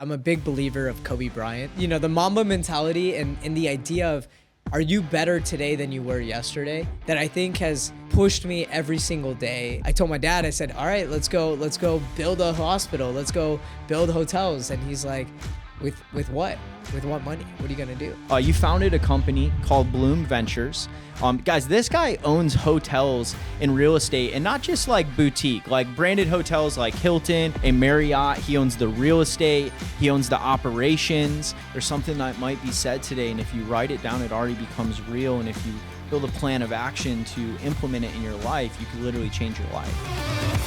I'm a big believer of Kobe Bryant. You know, the Mamba mentality and the idea of, are you better today than you were yesterday? That I think has pushed me every single day. I told my dad, I said, all right, let's go build a hospital. Let's go build hotels. And he's like, with what? With what money? What are you gonna do? You founded a company called Bloom Ventures. Guys, this guy owns hotels and real estate, and not just like boutique, like branded hotels like Hilton and Marriott. He owns the real estate. He owns the operations. There's something that might be said today, and if you write it down, it already becomes real. And if you build a plan of action to implement it in your life, you can literally change your life.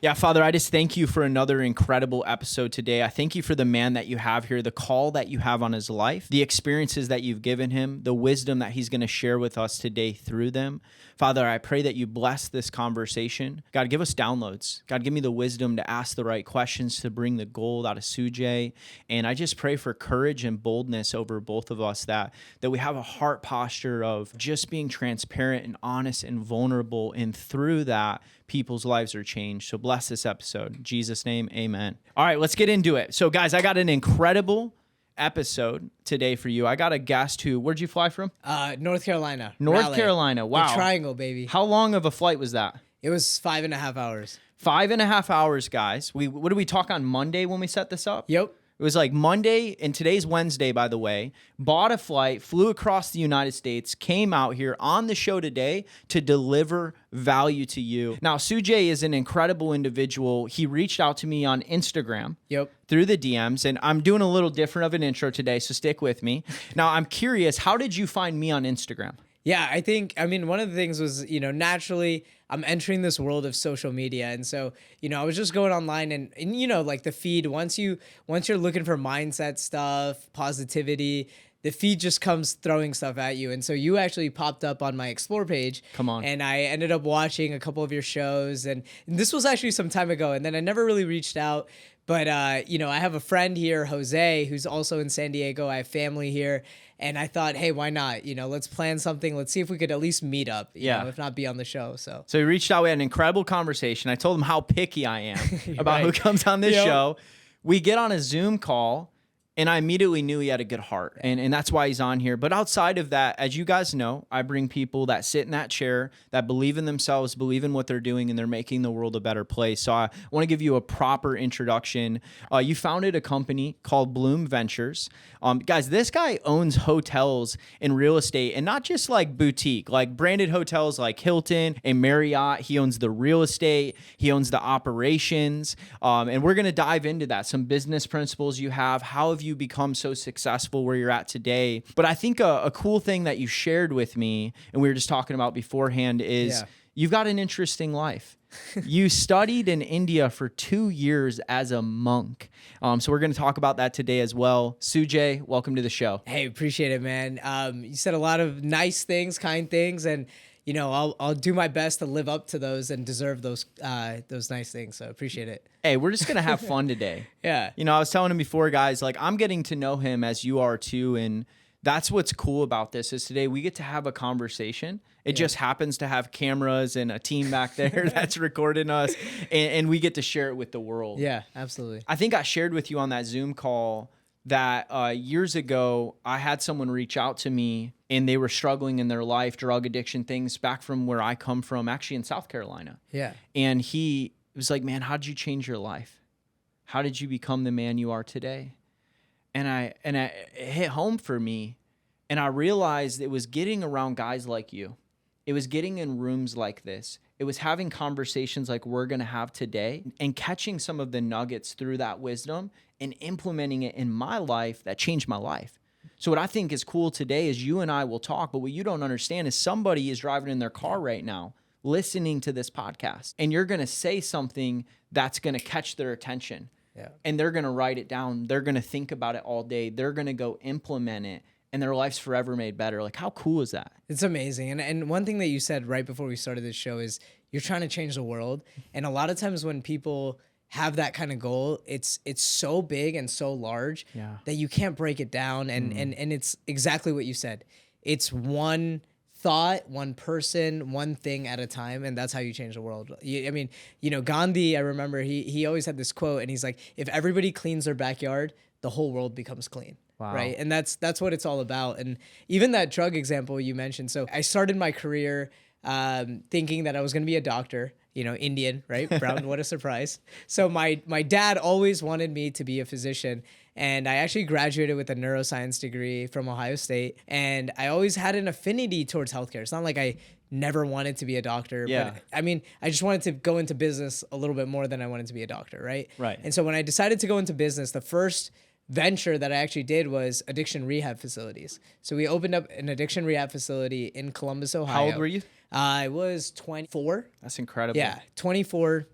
Yeah, Father, I just thank you for another incredible episode today. I thank you for the man that you have here, the call that you have on his life, the experiences that you've given him, the wisdom that he's going to share with us today through them. Father, I pray that you bless this conversation. God, give us downloads. God, give me the wisdom to ask the right questions, to bring the gold out of Sujay. And I just pray for courage and boldness over both of us, that we have a heart posture of just being transparent and honest and vulnerable. And through that, people's lives are changed. So bless this episode. In Jesus' name, amen. All right, let's get into it. So guys, I got an incredible episode today for you. I got a guest who, where'd you fly from? North Carolina. North Raleigh. Carolina. Wow. The Triangle, baby. How long of a flight was that? It was 5.5 hours. 5.5 hours, guys. What did we talk on Monday when we set this up? Yep. It was like Monday, and today's Wednesday, by the way. Bought a flight, flew across the United States, came out here on the show today to deliver value to you. Now, Sujay is an incredible individual. He reached out to me on Instagram. Yep. Through the DMs, and I'm doing a little different of an intro today, so stick with me. Now, I'm curious, how did you find me on Instagram? Yeah, I mean, one of the things was, naturally I'm entering this world of social media. And so, I was just going online and like the feed, once you're looking for mindset stuff, positivity, the feed just comes throwing stuff at you. And so you actually popped up on my Explore page. Come on. And I ended up watching a couple of your shows. And this was actually some time ago. And then I never really reached out. But, I have a friend here, Jose, who's also in San Diego. I have family here. And I thought, hey, why not? Let's plan something. Let's see if we could at least meet up, if not be on the show. So he reached out. We had an incredible conversation. I told him how picky I am about who comes on this show. We get on a Zoom call, and I immediately knew he had a good heart, and that's why he's on here. But outside of that, as you guys know, I bring people that sit in that chair, that believe in themselves, believe in what they're doing, and they're making the world a better place. So I want to give you a proper introduction. You founded a company called Bloom Ventures. Guys, this guy owns hotels and real estate, and not just like boutique, like branded hotels like Hilton and Marriott. He owns the real estate. He owns the operations. And we're going to dive into that. Some business principles you have. How have you become so successful where you're at today? But I think a cool thing that you shared with me, and we were just talking about beforehand, is you've got an interesting life. You studied in India for 2 years as a monk. So we're going to talk about that today as well. Sujay, welcome to the show. Hey, appreciate it, man. You said a lot of nice things, kind things, and I'll do my best to live up to those and deserve those nice things. So appreciate it. Hey, we're just going to have fun today. Yeah. I was telling him before, guys, like I'm getting to know him as you are too. And that's what's cool about this is today we get to have a conversation. It just happens to have cameras and a team back there that's recording us, and we get to share it with the world. Yeah, absolutely. I think I shared with you on that Zoom call that years ago, I had someone reach out to me and they were struggling in their life, drug addiction, things back from where I come from, actually in South Carolina. Yeah. And he was like, man, how did you change your life? How did you become the man you are today? And it hit home for me, and I realized it was getting around guys like you. It was getting in rooms like this. It was having conversations like we're going to have today and catching some of the nuggets through that wisdom and implementing it in my life that changed my life. So what I think is cool today is you and I will talk, but what you don't understand is somebody is driving in their car right now listening to this podcast, and you're going to say something that's going to catch their attention. Yeah. And they're going to write it down. They're going to think about it all day. They're going to go implement it, and their life's forever made better. Like, how cool is that? It's amazing. And one thing that you said right before we started this show is you're trying to change the world. And a lot of times when people have that kind of goal, it's so big and so large that you can't break it down. And it's exactly what you said. It's one thought, one person, one thing at a time, and that's how you change the world. I mean, Gandhi, I remember he always had this quote, and he's like, if everybody cleans their backyard, the whole world becomes clean. Wow. Right. And that's what it's all about. And even that drug example you mentioned. So I started my career thinking that I was going to be a doctor, Indian, right? Brown, what a surprise. So my dad always wanted me to be a physician. And I actually graduated with a neuroscience degree from Ohio State. And I always had an affinity towards healthcare. It's not like I never wanted to be a doctor. Yeah. But I mean, I just wanted to go into business a little bit more than I wanted to be a doctor, right? Right. And so when I decided to go into business, the first venture that I actually did was addiction rehab facilities. So we opened up an addiction rehab facility in Columbus, Ohio. How old were you? I was 24. That's incredible. Yeah, 24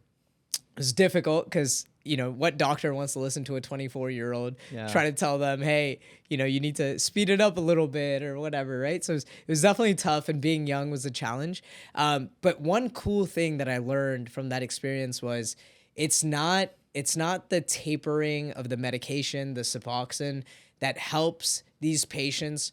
was difficult because, what doctor wants to listen to a 24-year-old try to tell them, hey, you need to speed it up a little bit or whatever, right? So it was definitely tough, and being young was a challenge. But one cool thing that I learned from that experience was it's not the tapering of the medication, the Suboxone, that helps these patients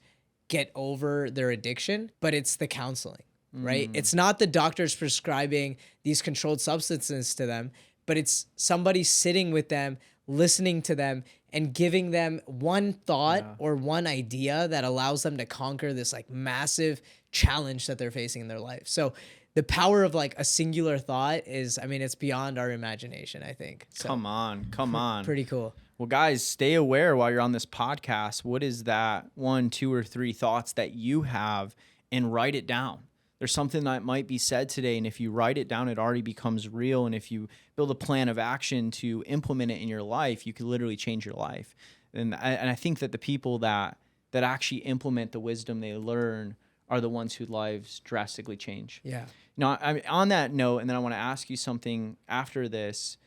get over their addiction, but it's the counseling, right? It's not the doctors prescribing these controlled substances to them, but it's somebody sitting with them, listening to them, and giving them one thought or one idea that allows them to conquer this like massive challenge that they're facing in their life. So the power of like a singular thought is, it's beyond our imagination, I think. So, Come on. pretty cool. Well, guys, stay aware while you're on this podcast. What is that 1, 2, or 3 thoughts that you have, and write it down. There's something that might be said today, and if you write it down, it already becomes real. And if you build a plan of action to implement it in your life, you could literally change your life. And I think that the people that actually implement the wisdom they learn are the ones whose lives drastically change. Yeah. Now, on that note, and then I want to ask you something after this.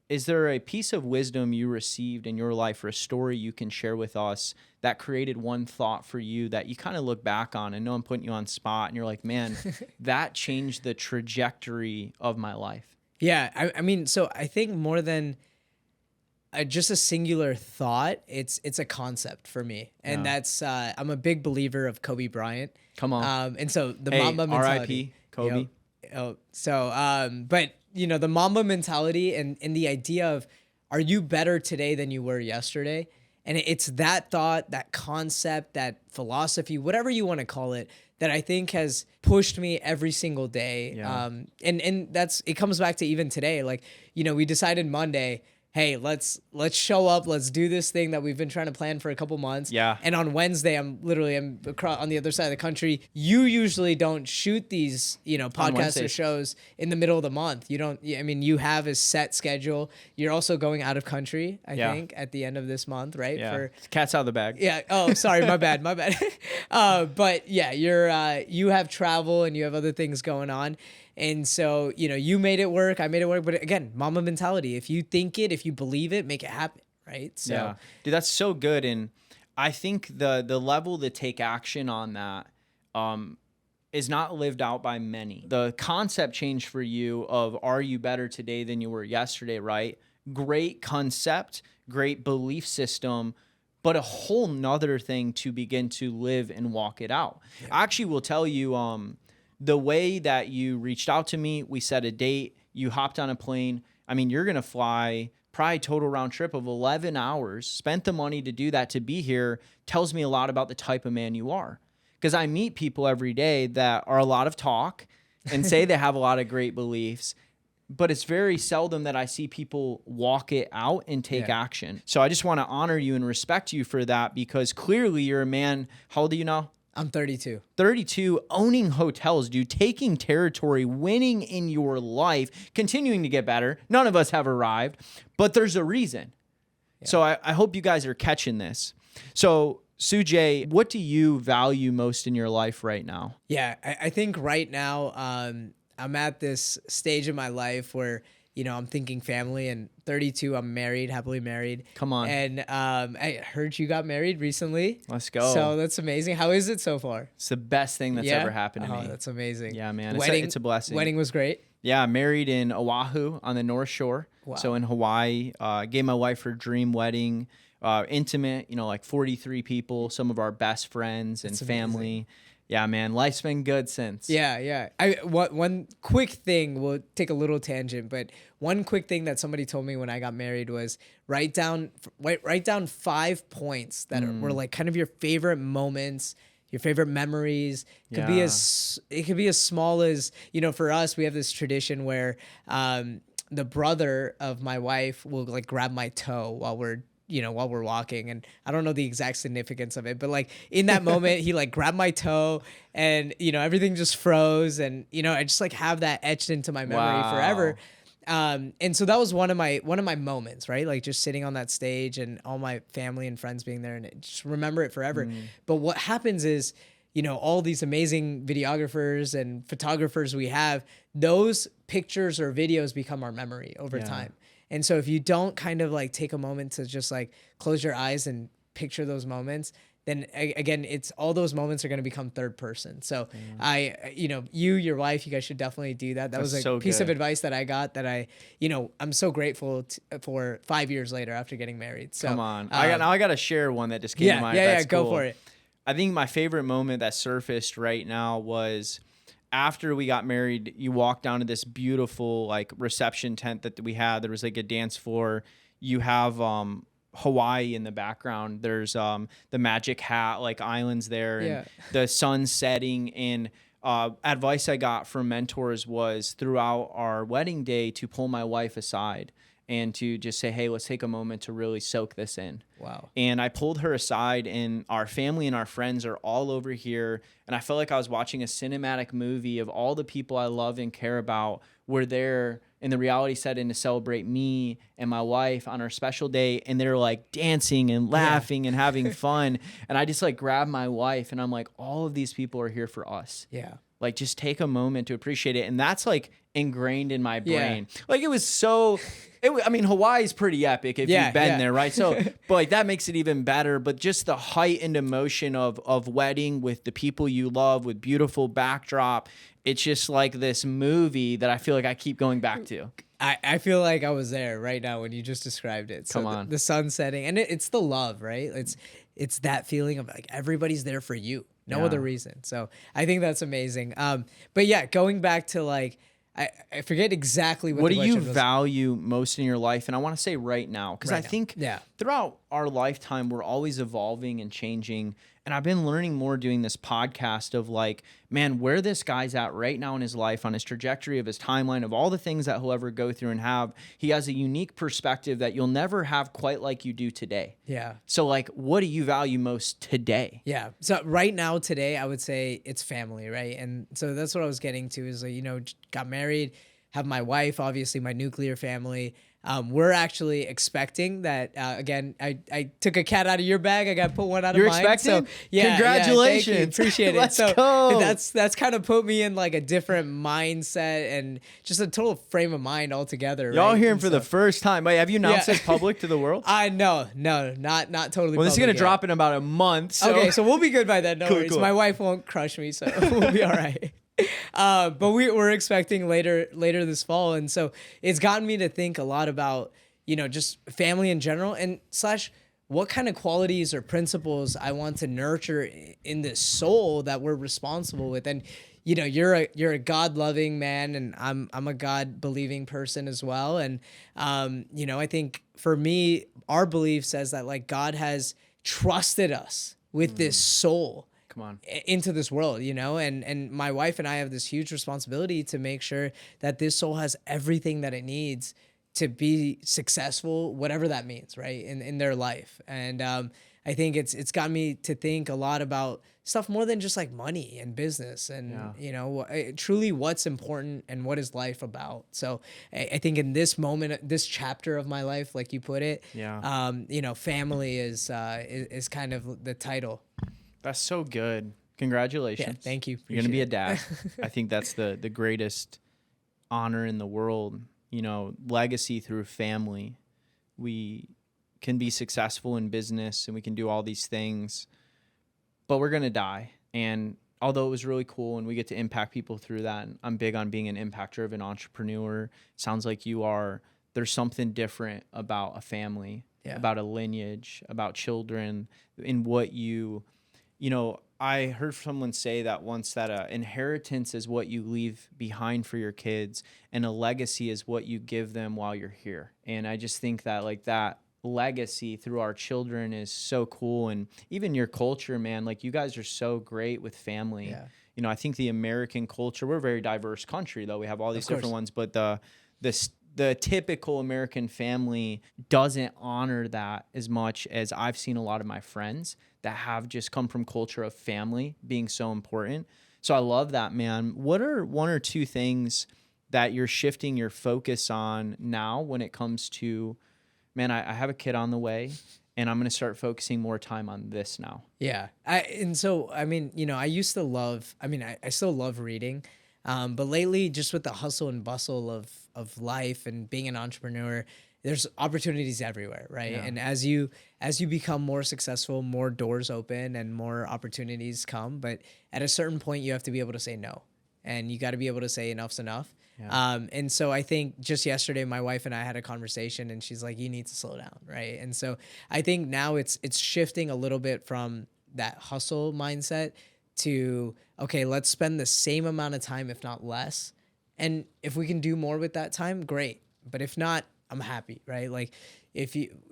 Is there a piece of wisdom you received in your life, or a story you can share with us that created one thought for you that you kind of look back on? I know I'm putting you on spot, and you're like, man, that changed the trajectory of my life. Yeah. So I think more than just a singular thought, it's a concept for me. And that's, I'm a big believer of Kobe Bryant. Come on. And so the Mamba mentality. R.I.P. Kobe. But the Mamba mentality and the idea of, are you better today than you were yesterday? And it's that thought, that concept, that philosophy, whatever you want to call it, that I think has pushed me every single day. Yeah. And it comes back to even today. Like, we decided Monday, hey, let's show up. Let's do this thing that we've been trying to plan for a couple months. Yeah. And on Wednesday, I'm across on the other side of the country. You usually don't shoot these, podcasts or shows in the middle of the month. You don't. You have a set schedule. You're also going out of country, I think, at the end of this month, right? Yeah. Cat's out of the bag. Yeah. Oh, sorry. My bad. But yeah, you have travel and you have other things going on. And so, you made it work. I made it work. But again, Mamba mentality. If you think it, if you believe it, make it happen. Right. So, yeah. Dude, that's so good. And I think the level to take action on that is not lived out by many. The concept change for you of, are you better today than you were yesterday? Right. Great concept, great belief system, but a whole nother thing to begin to live and walk it out. Yeah. I actually will tell you, the way that you reached out to me, we set a date, you hopped on a plane. You're going to fly probably total round trip of 11 hours, spent the money to do that, to be here, tells me a lot about the type of man you are. Because I meet people every day that are a lot of talk and say they have a lot of great beliefs, but it's very seldom that I see people walk it out and take action. So I just want to honor you and respect you for that, because clearly you're a man. How old are you now? I'm 32. 32, owning hotels, dude, taking territory, winning in your life, continuing to get better. None of us have arrived, but there's a reason. Yeah. So I hope you guys are catching this. So Sujay, what do you value most in your life right now? Yeah, I think right now I'm at this stage in my life where, I'm thinking family, and 32, I'm married, happily married. Come on. And I heard you got married recently. Let's go. So that's amazing. How is it so far? It's the best thing that's ever happened to me. Oh, that's amazing. Yeah, man. It's Wedding, a blessing. Wedding was great. Yeah, married in Oahu on the North Shore. Wow. So in Hawaii, gave my wife her dream wedding. Intimate, like 43 people, some of our best friends and family. Yeah, man, life's been good since. Yeah. One quick thing, we'll take a little tangent, but one quick thing that somebody told me when I got married was write down 5 points that were like kind of your favorite moments, your favorite memories. It could be as small as, for us, we have this tradition where the brother of my wife will like grab my toe while we're walking, and I don't know the exact significance of it, but like in that moment, he like grabbed my toe and, everything just froze, and, I just like have that etched into my memory forever. And so that was one of my moments, right? Like just sitting on that stage and all my family and friends being there, and just remember it forever. But what happens is, all these amazing videographers and photographers we have, those pictures or videos become our memory over time. And so if you don't kind of like take a moment to just like close your eyes and picture those moments, then again, it's all those moments are going to become third person. So your wife, you guys should definitely do that. That was a so piece of advice that I got that I'm so grateful for 5 years later after getting married. So come on. I got to share one that just came to mind. Yeah, go for it. I think my favorite moment that surfaced right now was after we got married. You walk down to this beautiful like reception tent that we had. There was like a dance floor. You have Hawaii in the background. There's the Magic Hat like islands there, and the sun setting. And advice I got from mentors was throughout our wedding day to pull my wife aside and to just say, hey, let's take a moment to really soak this in. Wow. And I pulled her aside, and our family and our friends are all over here. And I felt like I was watching a cinematic movie of all the people I love and care about were there in the reality setting to celebrate me and my wife on our special day. And they're like dancing and laughing and having fun. And I just like grabbed my wife, and I'm like, all of these people are here for us. Yeah. Like just take a moment to appreciate it. And that's like ingrained in my brain. Like it was so, Hawaii's pretty epic if you've been there, right? So, but like that makes it even better. But just the heightened emotion of wedding with the people you love, with beautiful backdrop. It's just like this movie that I feel like I keep going back to. I feel like I was there right now when you just described it. So come on. The sun setting, and it's the love, right? It's that feeling of like everybody's there for you. No other reason. So I think that's amazing. But yeah, going back to like, I forget exactly what the question was. Value most in your life? And I want to say right now, because I think throughout our lifetime, we're always evolving and changing. And I've been learning more doing this podcast of like, man, where this guy's at right now in his life, on his trajectory of his timeline, of all the things that he'll ever go through and have, he has a unique perspective that you'll never have quite like you do today. Yeah. So like, what do you value most today? Yeah. So right now, today, I would say it's family, right? And so that's what I was getting to is like, got married, have my wife, obviously my nuclear family. We're actually expecting that, again, I took a cat out of your bag. I got to put one out of mine. You're expecting? So, yeah, congratulations. Thank you. Appreciate it. Let's go. That's kind of put me in like a different mindset and just a total frame of mind altogether. Y'all right? hearing for the first time. Wait, have you announced this public to the world? No, not totally. Well, this is going to drop in about a month. So. Okay, so we'll be good by then. No worries. Cool. My wife won't crush me, so we'll be all right. But we're expecting later this fall, and so it's gotten me to think a lot about just family in general, and / what kind of qualities or principles I want to nurture in this soul that we're responsible with. And you're a God-loving man, and I'm a God-believing person as well. And I think for me, our belief says that like God has trusted us with this soul into this world, and my wife and I have this huge responsibility to make sure that this soul has everything that it needs to be successful, whatever that means, right, in their life. And I think it's got me to think a lot about stuff more than just like money and business and, truly what's important and what is life about. So I think in this moment, this chapter of my life, like you put it, family is kind of the title. That's so good. Congratulations. Yeah, thank you. You're going to be a dad. I think that's the greatest honor in the world. Legacy through family. We can be successful in business and we can do all these things, but we're going to die. And although it was really cool and we get to impact people through that, and I'm big on being an impact-driven entrepreneur. Sounds like you are. There's something different about a family, about a lineage, about children, in what I heard someone say that once, that inheritance is what you leave behind for your kids, and a legacy is what you give them while you're here. And I just think that like that legacy through our children is so cool. And even your culture, man, like you guys are so great with family. Yeah. You know, I think the American culture, we're a very diverse country though. We have all these different ones, but the typical American family doesn't honor that as much as I've seen a lot of my friends that have just come from culture of family being so important. So I love that, man. What are one or two things that you're shifting your focus on now when it comes to, man, I have a kid on the way and I'm going to start focusing more time on this now? Yeah. I mean, you know, I used to love, I mean, I still love reading. But lately, just with the hustle and bustle of life and being an entrepreneur, there's opportunities everywhere, right? Yeah. And as you become more successful, more doors open and more opportunities come. But at a certain point, you have to be able to say no, and you got to be able to say enough's enough. Yeah. And so I think just yesterday, my wife and I had a conversation, and she's like, "You need to slow down," right? And so I think now it's shifting a little bit from that hustle mindset to, okay, let's spend the same amount of time, if not less. And if we can do more with that time, great. But if not, I'm happy, right? Like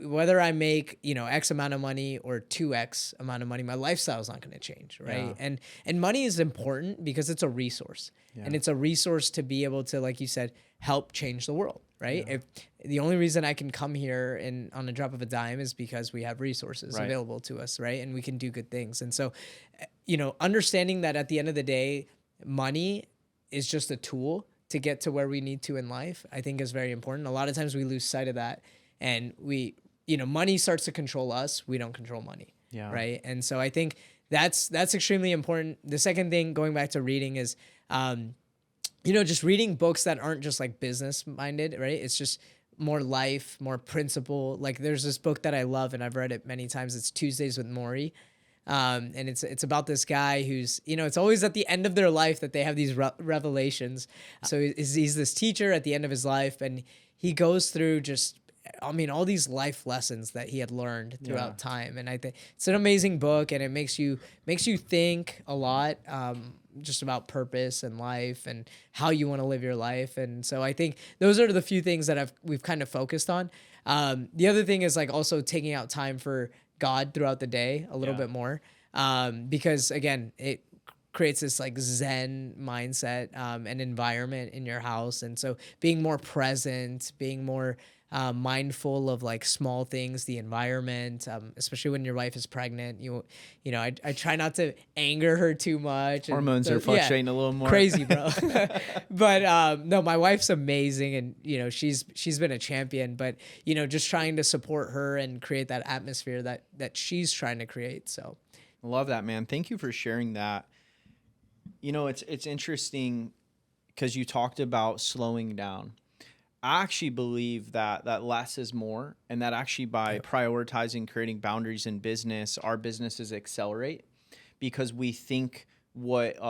whether I make, you know, X amount of money or 2X amount of money, my lifestyle is not going to change, right? Yeah. And money is important because it's a resource. Yeah. And it's a resource to be able to, like you said, help change the world, right? Yeah. If the only reason I can come here and on a drop of a dime is because we have resources Right. available to us, right? And we can do good things. And so, you know, understanding that at the end of the day, money is just a tool to get to where we need to in life, I think is very important. A lot of times we lose sight of that, and money starts to control us. We don't control money. Yeah. Right. And so I think that's extremely important. The second thing, going back to reading, is, just reading books that aren't just like business minded, right? It's just more life, more principle. Like there's this book that I love and I've read it many times. It's Tuesdays with Morrie. And it's about this guy who's, it's always at the end of their life that they have these revelations. So he's this teacher at the end of his life, and he goes through just, all these life lessons that he had learned throughout time. And I think it's an amazing book, and it makes you think a lot, just about purpose and life and how you want to live your life. And so I think those are the few things that we've kind of focused on. The other thing is like also taking out time for God throughout the day a little bit more, because again, it creates this like Zen mindset, and environment in your house. And so being more present, being more mindful of like small things, the environment, especially when your wife is pregnant. I try not to anger her too much. Hormones are fluctuating a little more. Crazy, bro. But no, my wife's amazing, and she's been a champion. But just trying to support her and create that atmosphere that she's trying to create. So, I love that, man. Thank you for sharing that. It's interesting because you talked about slowing down. I actually believe that less is more, and that actually by prioritizing, creating boundaries in business, our businesses accelerate, because we think what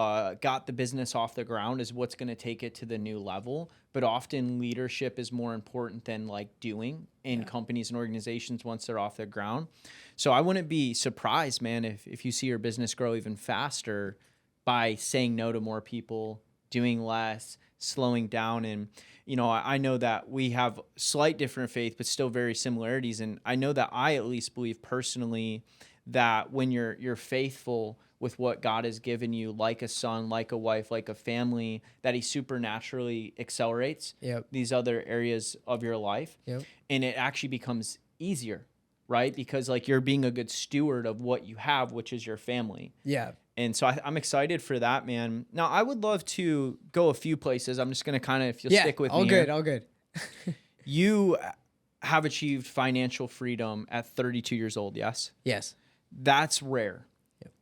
got the business off the ground is what's going to take it to the new level. But often leadership is more important than like doing in companies and organizations once they're off the ground. So I wouldn't be surprised, man, if you see your business grow even faster by saying no to more people, doing less, slowing down. And I know that we have slight different faith, but still very similarities. And I know that I at least believe personally that when you're faithful with what God has given you, like a son, like a wife, like a family, that he supernaturally accelerates these other areas of your life. And it actually becomes easier, right? Because like you're being a good steward of what you have, which is your family. Yeah. And so I'm excited for that, man. Now, I would love to go a few places. I'm just going to kind of, if you'll stick with me. All good. You have achieved financial freedom at 32 years old, yes? Yes. That's rare.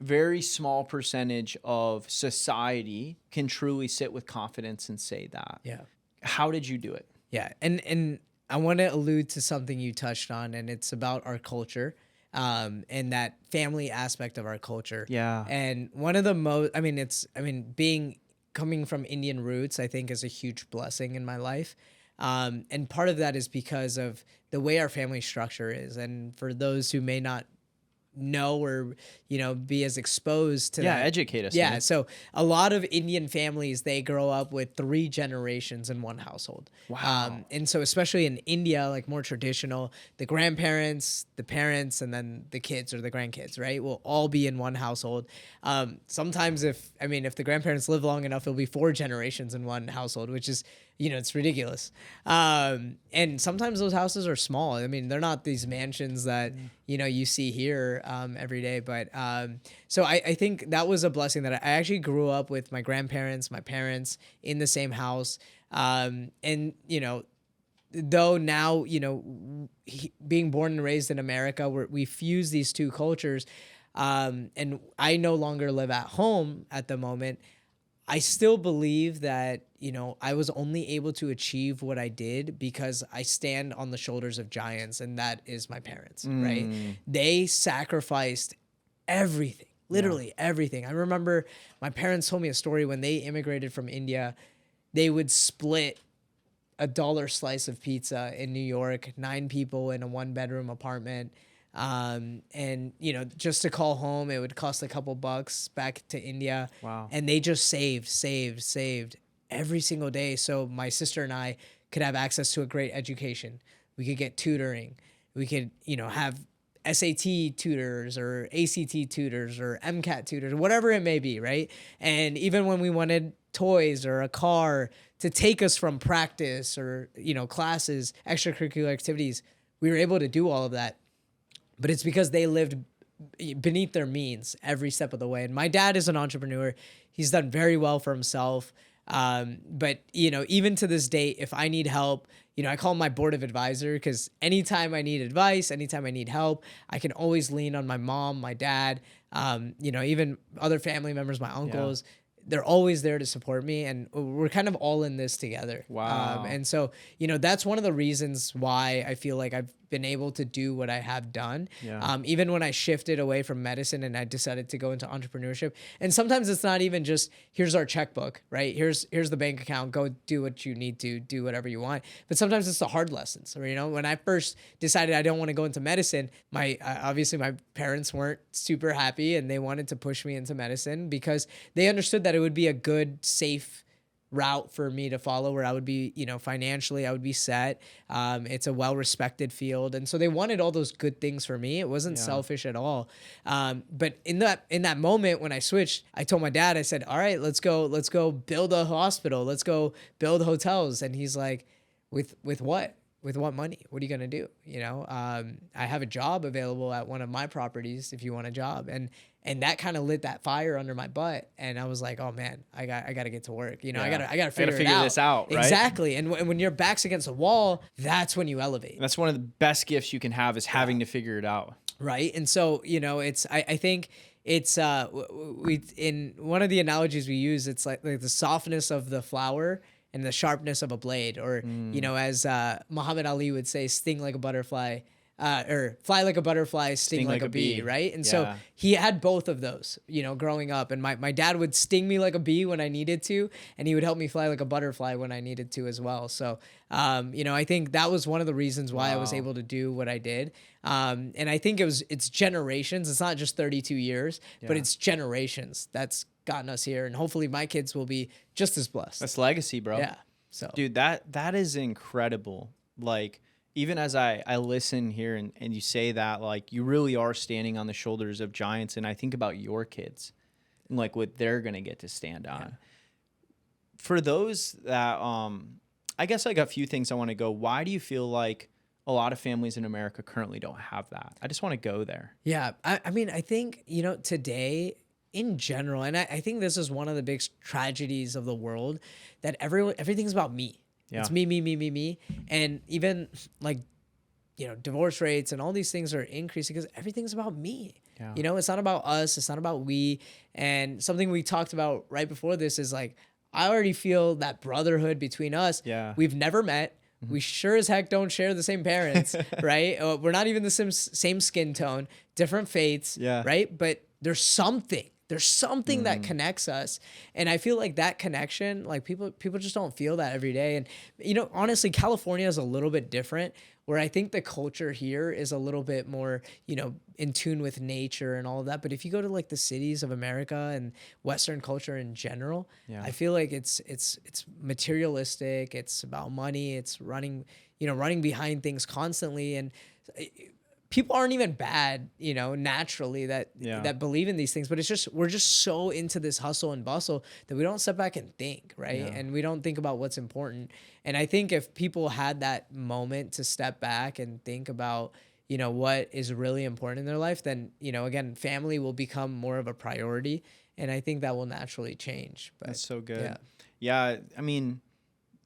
Very small percentage of society can truly sit with confidence and say that. Yeah. How did you do it? Yeah. And I want to allude to something you touched on, and it's about our culture. And that family aspect of our culture. Yeah. And one of the most, coming from Indian roots, I think is a huge blessing in my life. And part of that is because of the way our family structure is. And for those who may not know or, be as exposed to that. Educate us. Yeah. Man. So a lot of Indian families, they grow up with 3 generations in one household. Wow. And so especially in India, like more traditional, the grandparents, the parents, and then the kids or the grandkids, right, will all be in one household. Sometimes if the grandparents live long enough, it'll be 4 generations in one household, which is, it's ridiculous. And sometimes those houses are small. I mean, they're not these mansions that, you see here every day. But so I think that was a blessing that I actually grew up with my grandparents, my parents in the same house. And, though now, being born and raised in America, we fuse these 2 cultures. And I no longer live at home at the moment. I still believe that, I was only able to achieve what I did because I stand on the shoulders of giants, and that is my parents, right? They sacrificed everything, literally everything. I remember my parents told me a story when they immigrated from India. They would split $1 slice of pizza in New York, 9 people in a 1-bedroom apartment. And just to call home, it would cost a couple bucks back to India. Wow. And they just saved every single day. So my sister and I could have access to a great education. We could get tutoring. We could, have SAT tutors or ACT tutors or MCAT tutors, whatever it may be. Right. And even when we wanted toys or a car to take us from practice or, classes, extracurricular activities, we were able to do all of that. But it's because they lived beneath their means every step of the way. And my dad is an entrepreneur. He's done very well for himself. But, even to this day, if I need help, I call my board of advisor because anytime I need advice, anytime I need help, I can always lean on my mom, my dad, even other family members, my uncles. Yeah. They're always there to support me, and we're kind of all in this together. Wow. And so, that's one of the reasons why I feel like I've been able to do what I have done. Yeah. Even when I shifted away from medicine and I decided to go into entrepreneurship. And sometimes it's not even just, here's our checkbook, right? Here's the bank account, go do what you need to, do whatever you want. But sometimes it's the hard lessons. Or, when I first decided I don't want to go into medicine, obviously my parents weren't super happy, and they wanted to push me into medicine because they understood that it would be a good, safe route for me to follow, where I would be, financially, I would be set. It's a well-respected field. And so they wanted all those good things for me. It wasn't selfish at all. But in that moment when I switched, I told my dad, I said, all right, let's go build a hospital. Let's go build hotels. And he's like, with what? With what money? What are you going to do? I have a job available at one of my properties if you want a job. And that kind of lit that fire under my butt. And I was like, oh man, I got to get to work. I got to figure this out. Right? Exactly. And when your back's against a wall, that's when you elevate. That's one of the best gifts you can have, is having to figure it out. Right. And so, I think it's, in one of the analogies we use, it's like the softness of the flower and the sharpness of a blade, or, as Muhammad Ali would say, sting like a butterfly, or fly like a butterfly, sting like a bee, right? And so he had both of those, growing up. And my dad would sting me like a bee when I needed to, and he would help me fly like a butterfly when I needed to as well. So, I think that was one of the reasons why I was able to do what I did. And I think it's generations. It's not just 32 years, but it's generations that's gotten us here. And hopefully my kids will be just as blessed. That's legacy, bro. Yeah. So, dude, that is incredible. Like, even as I listen here and you say that, like, you really are standing on the shoulders of giants. And I think about your kids and like what they're going to get to stand on. Yeah. For those that, I guess like a few things I want to go, why do you feel like a lot of families in America currently don't have that? I just want to go there. Yeah. I mean, I think, today in general, and I think this is one of the big tragedies of the world, that everything's about me. Yeah. It's me. And even like, divorce rates and all these things are increasing because everything's about me. Yeah. It's not about us. It's not about we. And something we talked about right before this is like, I already feel that brotherhood between us. Yeah. We've never met. We sure as heck don't share the same parents, right? We're not even the same skin tone, different fates, right? But there's something There's something that connects us. And I feel like that connection, like people just don't feel that every day. And, you know, honestly, California is a little bit different, where I think the culture here is a little bit more, you know, in tune with nature and all of that. But if you go to like the cities of America and Western culture in general, I feel like it's materialistic. It's about money. It's running behind things constantly. And people aren't even bad, you know, naturally that believe in these things, but it's just, we're just so into this hustle and bustle that we don't step back and think, right? Yeah. And we don't think about what's important. And I think if people had that moment to step back and think about, you know, what is really important in their life, then, you know, again, family will become more of a priority. And I think that will naturally change. But that's so good. Yeah. I mean,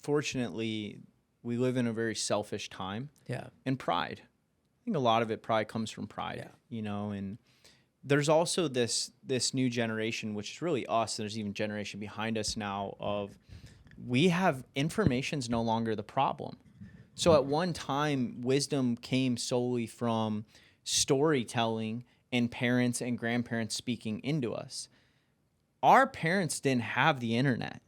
fortunately, we live in a very selfish time. Yeah. And pride. I think a lot of it probably comes from pride, you know, and there's also this new generation, which is really us. There's even generation behind us now of we have information's no longer the problem. So at one time, wisdom came solely from storytelling and parents and grandparents speaking into us. Our parents didn't have the internet.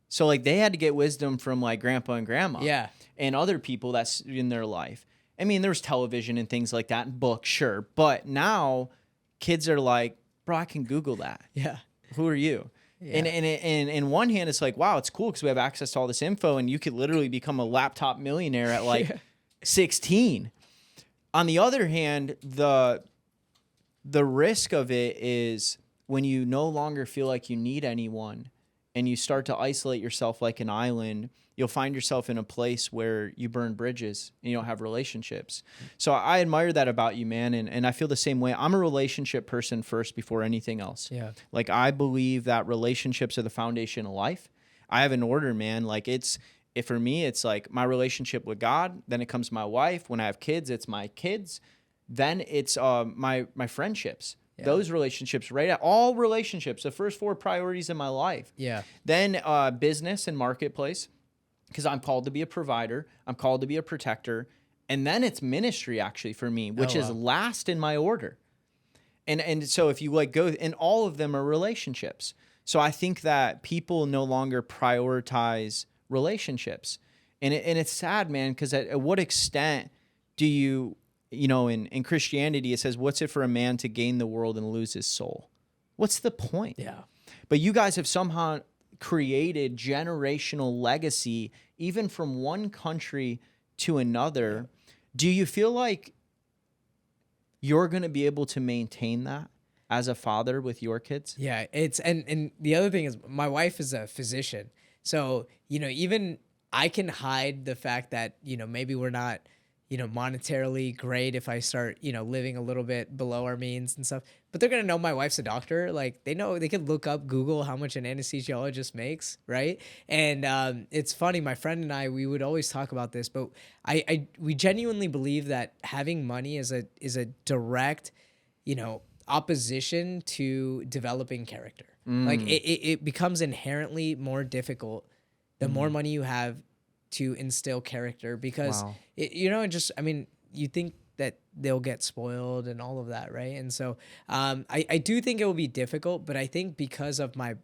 So like they had to get wisdom from like grandpa and grandma and other people that's in their life. I mean, there's television and things like that and books, sure. But now kids are like, bro, I can Google that. Yeah. Who are you? Yeah. And in one hand, it's like, wow, it's cool because we have access to all this info and you could literally become a laptop millionaire at like 16. On the other hand, the risk of it is when you no longer feel like you need anyone and you start to isolate yourself like an island, you'll find yourself in a place where you burn bridges and you don't have relationships. So I admire that about you, man. And I feel the same way. I'm a relationship person first before anything else. Yeah. Like I believe that relationships are the foundation of life. I have an order, man. Like for me, it's like my relationship with God. Then it comes my wife. When I have kids, it's my kids. Then it's my friendships. Yeah. Those relationships, right? All relationships, the first 4 priorities in my life. Yeah. Then business and marketplace, because I'm called to be a provider. I'm called to be a protector. And then it's ministry actually for me, which is last in my order. And so if you like go, and all of them are relationships. So I think that people no longer prioritize relationships. And it's sad, man, because at what extent do you know, in Christianity, it says, what's it for a man to gain the world and lose his soul? What's the point? Yeah. But you guys have somehow created generational legacy, even from one country to another. Do you feel like you're going to be able to maintain that as a father with your kids? Yeah, and the other thing is my wife is a physician. So, you know, even I can hide the fact that, you know, maybe we're not, you know, monetarily great if I start, you know, living a little bit below our means and stuff. But they're going to know my wife's a doctor. Like they know, they could look up Google how much an anesthesiologist makes, right? And it's funny, my friend and I, we would always talk about this, but we genuinely believe that having money is a direct, you know, opposition to developing character. Like it becomes inherently more difficult the more money you have to instill character, because you know, just, I mean, you think that they'll get spoiled and all of that, right? And so I do think it will be difficult, but I think because of my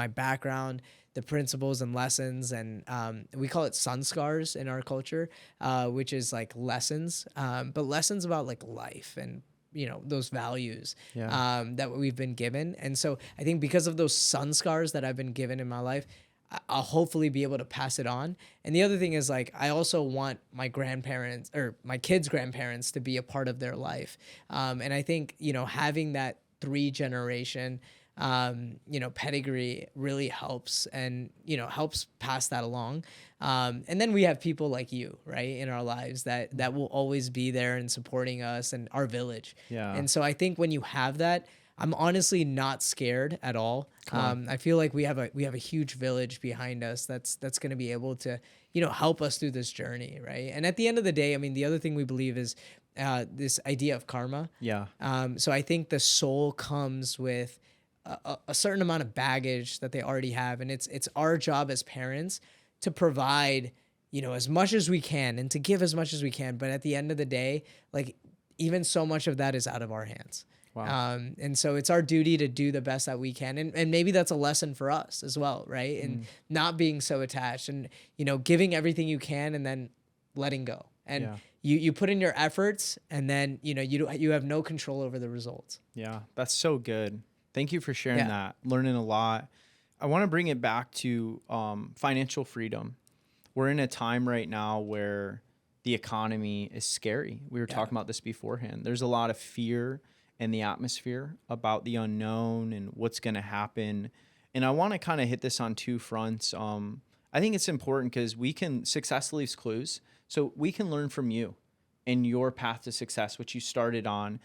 background, the principles and lessons, and we call it sanskars in our culture, which is like lessons, but lessons about like life and, you know, those values that we've been given. And so I think because of those sanskars that I've been given in my life, I'll hopefully be able to pass it on. And the other thing is, like, I also want my grandparents or my kids' grandparents to be a part of their life. And I think, you know, having that 3-generation, you know, pedigree really helps, and, you know, helps pass that along. And then we have people like you, right, in our lives that will always be there and supporting us and our village. Yeah. And so I think when you have that, I'm honestly not scared at all. I feel like we have a huge village behind us that's going to be able to, you know, help us through this journey, right? And at the end of the day, I mean, the other thing we believe is this idea of karma. Yeah. So I think the soul comes with a certain amount of baggage that they already have, and it's our job as parents to provide, you know, as much as we can and to give as much as we can. But at the end of the day, like, even so much of that is out of our hands. Wow. And so it's our duty to do the best that we can. And maybe that's a lesson for us as well, right? And not being so attached and, giving everything you can and then letting go. And you put in your efforts and then, you have no control over the results. Yeah, that's so good. Thank you for sharing that. Learning a lot. I want to bring it back to financial freedom. We're in a time right now where the economy is scary. We were talking about this beforehand. There's a lot of fear in the atmosphere about the unknown and what's going to happen. And I want to kind of hit this on two fronts. I think it's important because success leaves clues. So we can learn from you and your path to success, which you started on.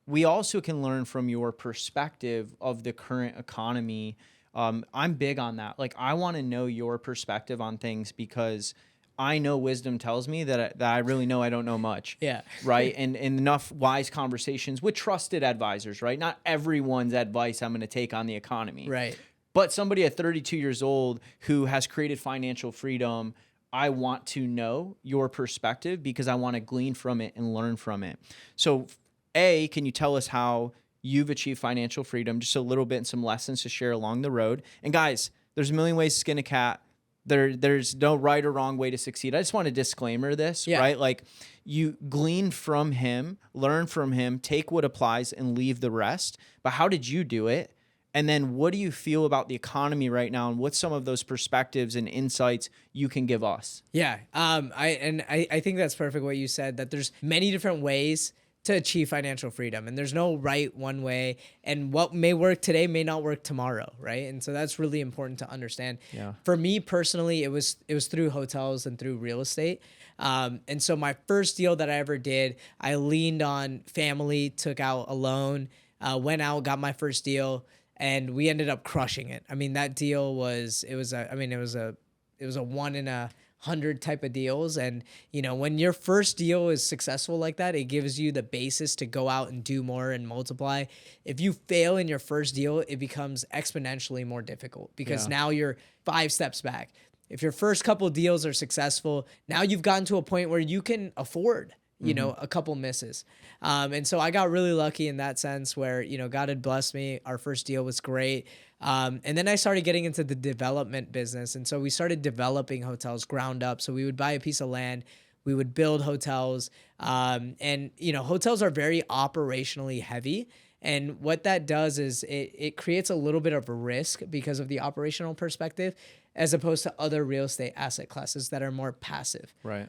We also can learn from your perspective of the current economy. I'm big on that. Like, I want to know your perspective on things because I know wisdom tells me that I really know I don't know much. Yeah. Right. And enough wise conversations with trusted advisors, right? Not everyone's advice I'm going to take on the economy. Right. But somebody at 32 years old who has created financial freedom, I want to know your perspective because I want to glean from it and learn from it. So, can you tell us how you've achieved financial freedom? Just a little bit and some lessons to share along the road. And guys, there's a million ways to skin a cat. There's no right or wrong way to succeed. I just want to disclaimer this, right? Like, you glean from him, learn from him, take what applies and leave the rest. But how did you do it? And then what do you feel about the economy right now? And what's some of those perspectives and insights you can give us? Yeah. I think that's perfect what you said, that there's many different ways to achieve financial freedom, and there's no right one way, and what may work today may not work tomorrow, right? And so that's really important to understand. Yeah. For me personally, it was through hotels and through real estate. And so my first deal that I ever did, I leaned on family, took out a loan, went out, got my first deal, and we ended up crushing it. I mean, that deal was a 1 in 100 type of deals. And, when your first deal is successful like that, it gives you the basis to go out and do more and multiply. If you fail in your first deal, it becomes exponentially more difficult because now you're 5 steps back. If your first couple of deals are successful, now you've gotten to a point where you can afford a couple misses. And so I got really lucky in that sense where, God had blessed me. Our first deal was great. And then I started getting into the development business. And so we started developing hotels ground up. So we would buy a piece of land, we would build hotels. And hotels are very operationally heavy. And what that does is it creates a little bit of a risk because of the operational perspective, as opposed to other real estate asset classes that are more passive. Right.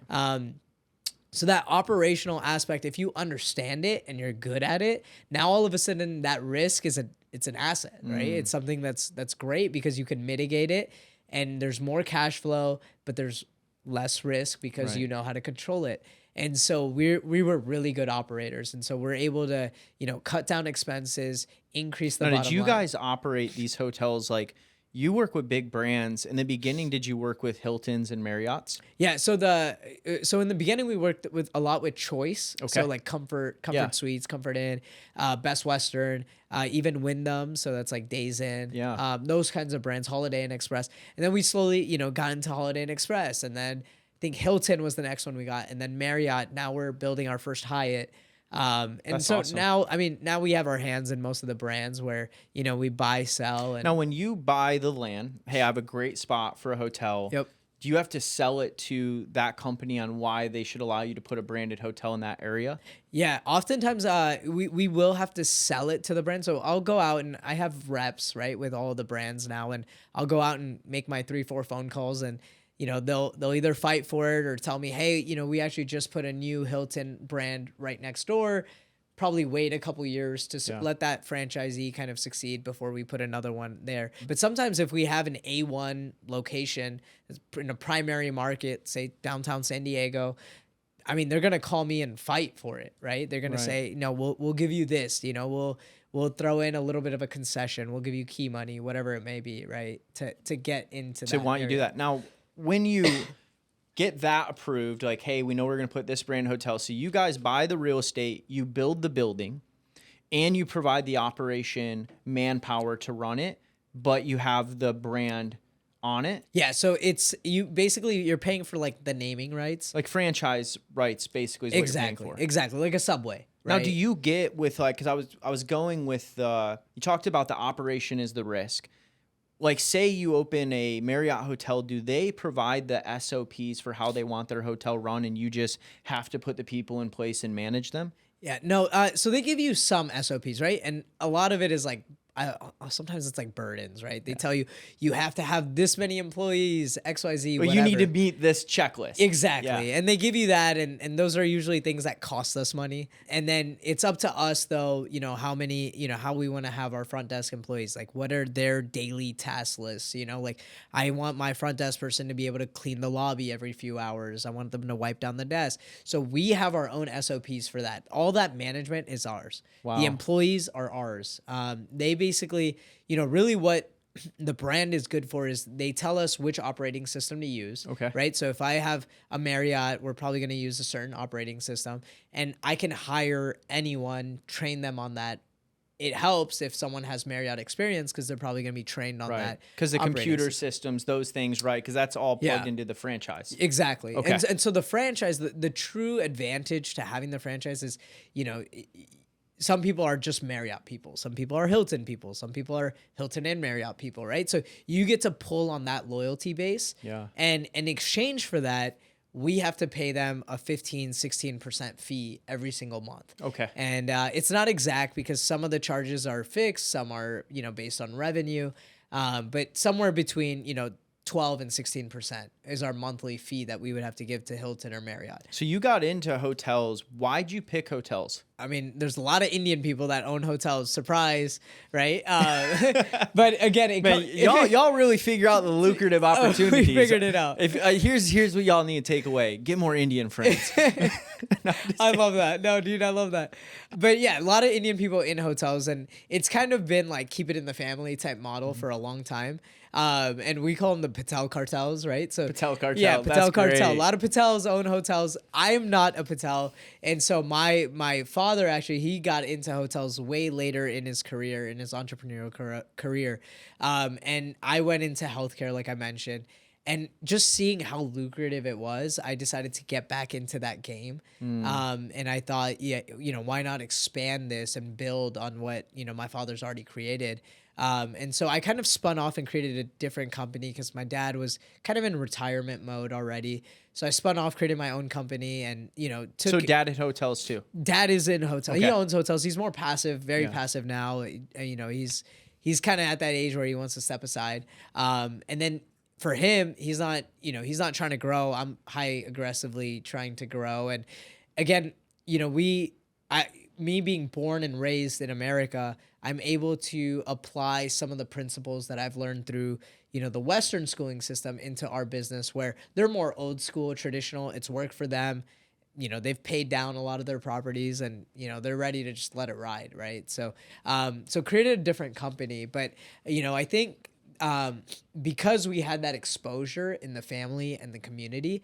So that operational aspect, if you understand it and you're good at it, now all of a sudden that risk it's an asset, right? It's something that's great because you can mitigate it, and there's more cash flow, but there's less risk because you know how to control it. And so we were really good operators, and so we're able to cut down expenses, increase the bottom line. Did you guys operate these hotels like? You work with big brands. In the beginning, did you work with Hiltons and Marriotts? Yeah. So in the beginning, we worked a lot with Choice. Okay. So like Comfort Suites, Comfort Inn, Best Western, even Wyndham. So that's like Days Inn. Yeah. Those kinds of brands, Holiday Inn Express. And then we slowly, got into Holiday Inn Express. And then I think Hilton was the next one we got. And then Marriott. Now we're building our first Hyatt. And that's so awesome. Now we have our hands in most of the brands where, we buy, sell. And now when you buy the land, hey, I have a great spot for a hotel. Yep. Do you have to sell it to that company on why they should allow you to put a branded hotel in that area? Yeah. Oftentimes, we will have to sell it to the brand. So I'll go out and I have reps, right, with all the brands now, and I'll go out and make my 3-4 phone calls, and they'll either fight for it or tell me, hey, we actually just put a new Hilton brand right next door. Probably wait a couple years to let that franchisee kind of succeed before we put another one there. But sometimes if we have an A1 location in a primary market, say downtown San Diego, they're going to call me and fight for it, right? They're going to say, no, we'll give you this, we'll throw in a little bit of a concession. We'll give you key money, whatever it may be, right? To get into that. So why don't you do that? Now, when you get that approved, like, hey, we know we're going to put this brand hotel. So you guys buy the real estate, you build the building, and you provide the operation manpower to run it, but you have the brand on it? Yeah, so you're paying for like the naming rights. Like franchise rights, basically, is what you're paying for. Exactly, like a Subway. Right? Now, do you get with like, because I was going with you talked about the operation is the risk. Like, say you open a Marriott hotel, do they provide the SOPs for how they want their hotel run, and you just have to put the people in place and manage them? Yeah, no. So they give you some SOPs, right? And a lot of it is like, sometimes it's like burdens, right? They tell you you have to have this many employees, XYZ, Well, you need to meet this checklist. Exactly. Yeah. And they give you that. And those are usually things that cost us money. And then it's up to us, though, how many, how we want to have our front desk employees. Like, what are their daily task lists? Like, I want my front desk person to be able to clean the lobby every few hours. I want them to wipe down the desk. So we have our own SOPs for that. All that management is ours. Wow. The employees are ours. They basically, really what the brand is good for is they tell us which operating system to use. Okay. Right. So if I have a Marriott, we're probably going to use a certain operating system, and I can hire anyone, train them on that. It helps if someone has Marriott experience because they're probably going to be trained on that. Because the computer systems, those things, right? Because that's all plugged into the franchise. Exactly. Okay. And so the franchise, the true advantage to having the franchise is, some people are just Marriott people. Some people are Hilton people. Some people are Hilton and Marriott people, right? So you get to pull on that loyalty base. Yeah. And in exchange for that, we have to pay them a 15, 16% fee every single month. Okay. And it's not exact because some of the charges are fixed. Some are, based on revenue. But somewhere between, 12 and 16% is our monthly fee that we would have to give to Hilton or Marriott. So you got into hotels. Why'd you pick hotels? I mean, there's a lot of Indian people that own hotels. Surprise, right? But again, y'all really figure out the lucrative opportunities. We figured it out. If here's what y'all need to take away: get more Indian friends. No, I love that. No, dude, I love that. But yeah, a lot of Indian people in hotels, and it's kind of been like keep it in the family type model for a long time. And we call them the Patel cartels, right? So Patel cartel. Yeah, Patel That's cartel. great. A lot of Patels own hotels. I am not a Patel, and so my father actually he got into hotels way later in his career, in his entrepreneurial career, and I went into healthcare, like I mentioned. And just seeing how lucrative it was, I decided to get back into that game. And I thought, why not expand this and build on what, my father's already created. And so I kind of spun off and created a different company because my dad was kind of in retirement mode already. So I spun off, created my own company, and, So dad had hotels too? Dad is in hotels. Okay. He owns hotels. He's more passive, very passive now. He's kind of at that age where he wants to step aside. And then for him, he's not trying to grow. I'm high aggressively trying to grow. And again, me being born and raised in America, I'm able to apply some of the principles that I've learned through, the Western schooling system into our business where they're more old school, traditional. It's worked for them. They've paid down a lot of their properties and, they're ready to just let it ride. Right. So created a different company. But, I think, because we had that exposure in the family and the community,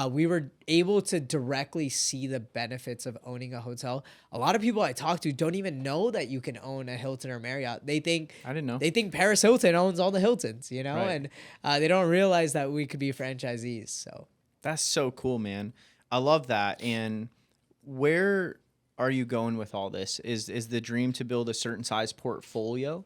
we were able to directly see the benefits of owning a hotel. A lot of people I talk to don't even know that you can own a Hilton or Marriott. I didn't know. They think Paris Hilton owns all the Hiltons, right. And they don't realize that we could be franchisees. So that's so cool, man. I love that. And where are you going with all this? Is the dream to build a certain size portfolio?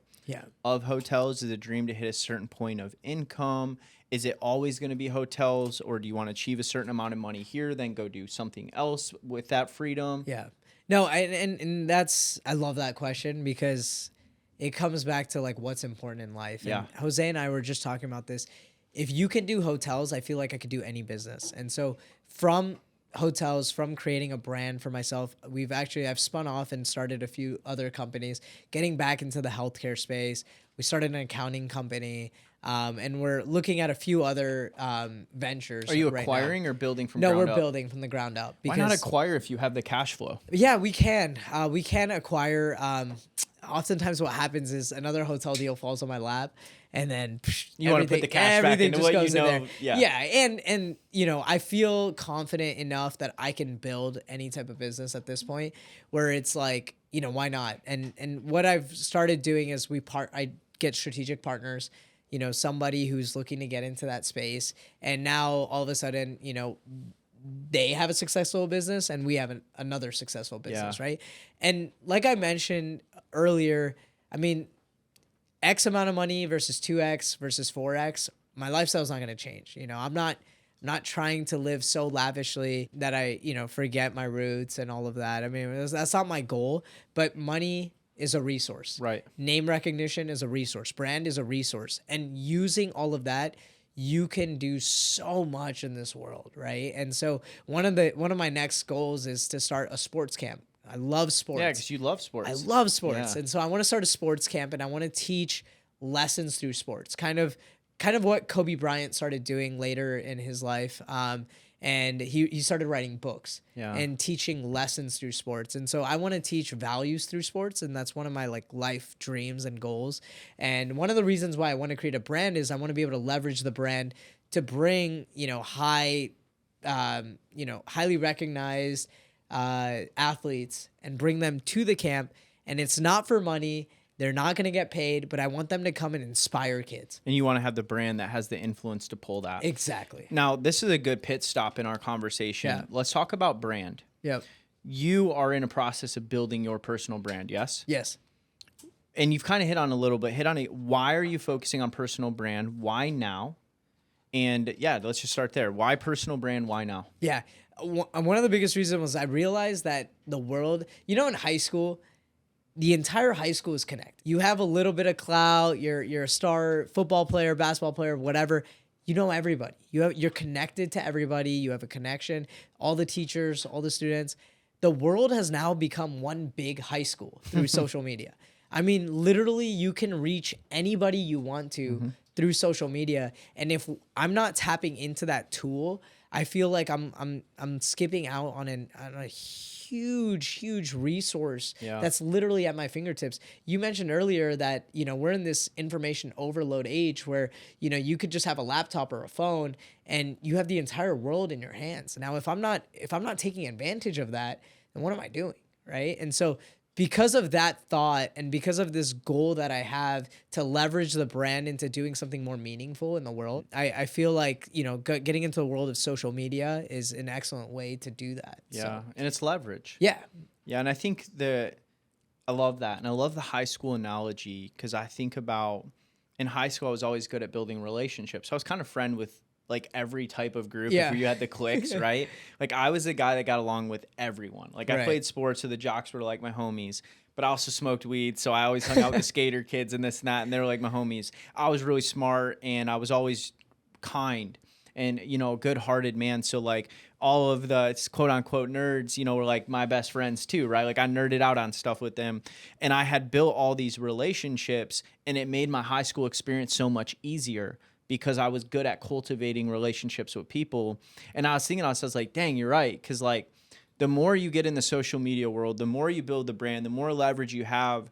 Of hotels? Is the dream to hit a certain point of income? Is it always going to be hotels, or do you want to achieve a certain amount of money here, then go do something else with that freedom? Yeah. No, and that's, I love that question because it comes back to like what's important in life. Yeah. And Jose and I were just talking about this. If you can do hotels, I feel like I could do any business. And so from hotels, from creating a brand for myself, I've spun off and started a few other companies, getting back into the healthcare space. We started an accounting company, and we're looking at a few other ventures. Are you acquiring or building from ground up? No, we're building from the ground up. Why not acquire if you have the cash flow? Yeah, we can. We can acquire. Oftentimes what happens is another hotel deal falls on my lap, and then you want to put the cash back into what you know. Yeah, and I feel confident enough that I can build any type of business at this point where it's like, why not? And what I've started doing is I get strategic partners somebody who's looking to get into that space. And now all of a sudden, they have a successful business and we have another successful business, right? And like I mentioned earlier, I mean, X amount of money versus 2X versus 4X, my lifestyle's not going to change. I'm not trying to live so lavishly that I, forget my roots and all of that. I mean, that's not my goal, but money is a resource. Right. Name recognition is a resource. Brand is a resource. And using all of that, you can do so much in this world, right? And so one of my next goals is to start a sports camp. I love sports. Yeah, because you love sports. I love sports. Yeah. And so I want to start a sports camp, and I want to teach lessons through sports, kind of what Kobe Bryant started doing later in his life. And he started writing books and teaching lessons through sports. And so I want to teach values through sports, and that's one of my like life dreams and goals. And one of the reasons why I want to create a brand is I want to be able to leverage the brand to bring, highly recognized athletes and bring them to the camp. And it's not for money. They're not going to get paid, but I want them to come and inspire kids. And you want to have the brand that has the influence to pull that. Exactly. Now, this is a good pit stop in our conversation. Yeah. Let's talk about brand. Yep. You are in a process of building your personal brand, yes? Yes. And you've kind of hit on it. Why are you focusing on personal brand? Why now? And let's just start there. Why personal brand? Why now? Yeah. One of the biggest reasons was I realized that the world, in high school, the entire high school is connected. You have a little bit of clout. You're a star football player, basketball player, whatever. You know everybody. You're connected to everybody. You have a connection. All the teachers, all the students. The world has now become one big high school through social media. I mean, literally, you can reach anybody you want to through social media. And if I'm not tapping into that tool, I feel like I'm skipping out on a huge resource that's literally at my fingertips. You mentioned earlier that, we're in this information overload age where, you could just have a laptop or a phone and you have the entire world in your hands. Now, if I'm not taking advantage of that, then what am I doing? Right. And so because of that thought and because of this goal that I have to leverage the brand into doing something more meaningful in the world, I feel like, getting into the world of social media is an excellent way to do that. Yeah. So, and it's leverage. yeah. Yeah. And I think I love that. And I love the high school analogy because I think about in high school, I was always good at building relationships. So I was kind of friend with like every type of group. Yeah. If you had the cliques, right? Like I was the guy that got along with everyone. Like I played sports, so the jocks were like my homies. But I also smoked weed, so I always hung out with the skater kids and this and that, and they were like my homies. I was really smart, and I was always kind and, a good-hearted man. So like all of the quote-unquote nerds, were like my best friends too, right? Like I nerded out on stuff with them. And I had built all these relationships, and it made my high school experience so much easier because I was good at cultivating relationships with people. And I was thinking, I was like, dang, you're right. Because like the more you get in the social media world, the more you build the brand, the more leverage you have,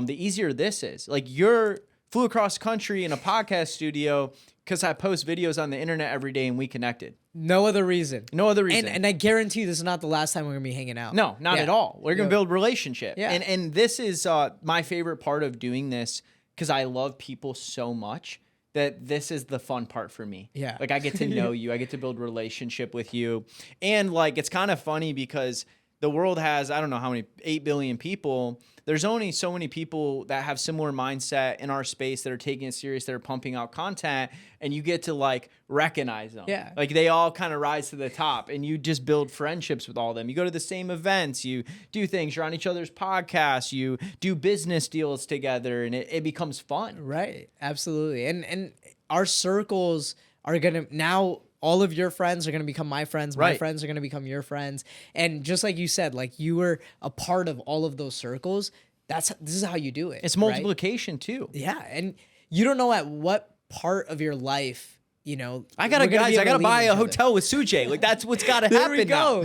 the easier this is. Like you're flew across country in a podcast studio because I post videos on the internet every day and we connected. No other reason. And I guarantee you this is not the last time we're going to be hanging out. No, not at all. We're going to build relationship. Yeah. And this is my favorite part of doing this because I love people so much that this is the fun part for me. Yeah. Like I get to know you. I get to build relationship with you. And like, it's kind of funny because the world has, I don't know how many, 8 billion people. There's only so many people that have similar mindset in our space that are taking it serious, that are pumping out content, and you get to like recognize them. Yeah. Like they all kind of rise to the top and you just build friendships with all of them. You go to the same events, you do things, you're on each other's podcasts, you do business deals together, and it becomes fun. Right. Absolutely. And our circles are going to now, all of your friends are going to become my friends. My friends are going to become your friends. And just like you said, like you were a part of all of those circles. This is how you do it. It's multiplication too. Yeah. And you don't know at what part of your life, I gotta buy a hotel with Sujay. Like that's what's gotta happen now.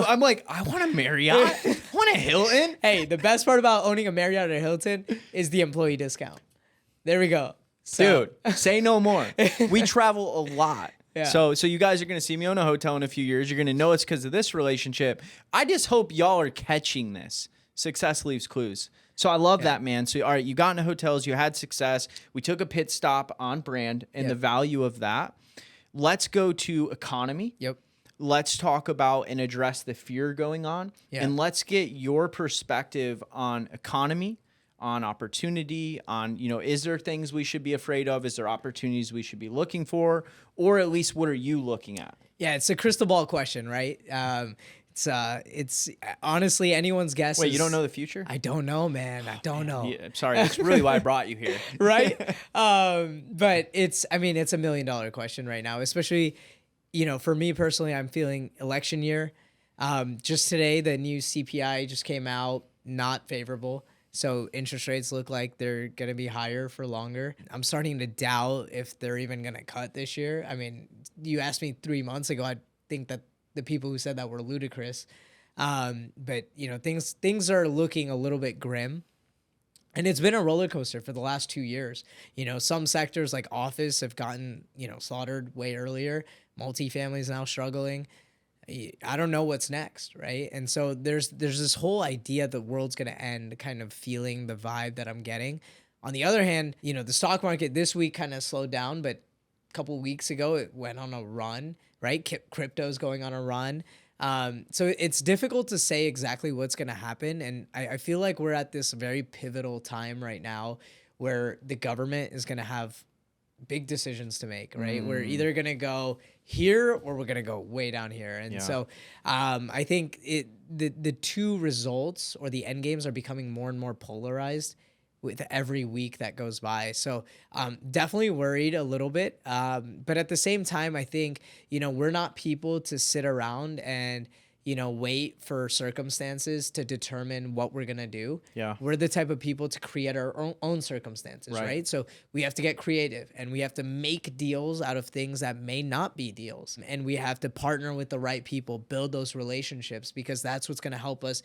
I'm like, I want a Marriott. I want a Hilton. Hey, the best part about owning a Marriott or a Hilton is the employee discount. There we go. Dude, say no more. We travel a lot. Yeah. So you guys are going to see me own a hotel in a few years. You're going to know it's because of this relationship. I just hope y'all are catching this. Success leaves clues. So I love that, man. So, all right, you got into hotels, you had success. We took a pit stop on brand and the value of that. Let's go to economy. Yep. Let's talk about and address the fear going on. Yeah. And let's get your perspective on economy, on opportunity, on, is there things we should be afraid of? Is there opportunities we should be looking for? Or at least what are you looking at? Yeah, it's a crystal ball question, right? It's honestly anyone's guess. Wait, you don't know the future? I don't know, man. I don't know. Yeah, sorry, that's really why I brought you here. Right? But it's a $1 million question right now, especially, for me personally, I'm feeling election year. Just today, the new CPI just came out, not favorable. So interest rates look like they're going to be higher for longer. I'm starting to doubt if they're even going to cut this year. I mean, you asked me 3 months ago, I think that the people who said that were ludicrous. But things are looking a little bit grim. And it's been a roller coaster for the last 2 years. Some sectors like office have gotten, slaughtered way earlier. Multifamily is now struggling. I don't know what's next, right? And so there's this whole idea the world's going to end, kind of feeling the vibe that I'm getting. On the other hand, the stock market this week kind of slowed down, but a couple of weeks ago it went on a run, right? Crypto's going on a run. So it's difficult to say exactly what's going to happen. And I feel like we're at this very pivotal time right now where the government is going to have big decisions to make, right? We're either going to go here or we're going to go way down here. And so I think the two results or the end games are becoming more and more polarized with every week that goes by. So definitely worried a little bit. But at the same time, I think, we're not people to sit around and, wait for circumstances to determine what we're going to do. Yeah. We're the type of people to create our own circumstances, right? So we have to get creative and we have to make deals out of things that may not be deals. And we have to partner with the right people, build those relationships, because that's what's going to help us,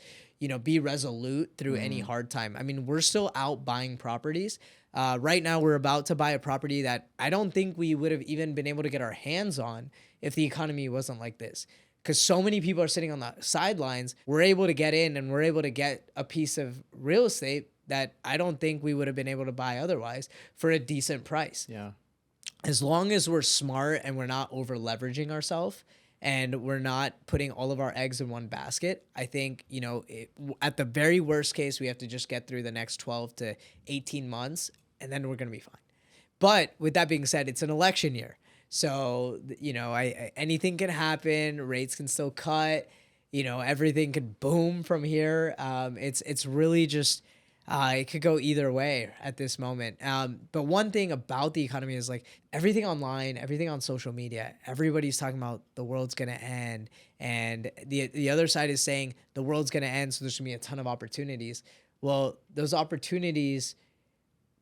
be resolute through any hard time. I mean, we're still out buying properties. Right now, we're about to buy a property that I don't think we would have even been able to get our hands on if the economy wasn't like this. Because so many people are sitting on the sidelines, we're able to get in and we're able to get a piece of real estate that I don't think we would have been able to buy otherwise for a decent price. Yeah. As long as we're smart and we're not over leveraging ourselves and we're not putting all of our eggs in one basket, I think, at the very worst case, we have to just get through the next 12 to 18 months and then we're going to be fine. But with that being said, it's an election year. So, anything can happen. Rates can still cut. Everything could boom from here. It's really just it could go either way at this moment. But one thing about the economy is like everything online, everything on social media, everybody's talking about the world's gonna end, and the other side is saying the world's gonna end, so there's gonna be a ton of opportunities. Well, those opportunities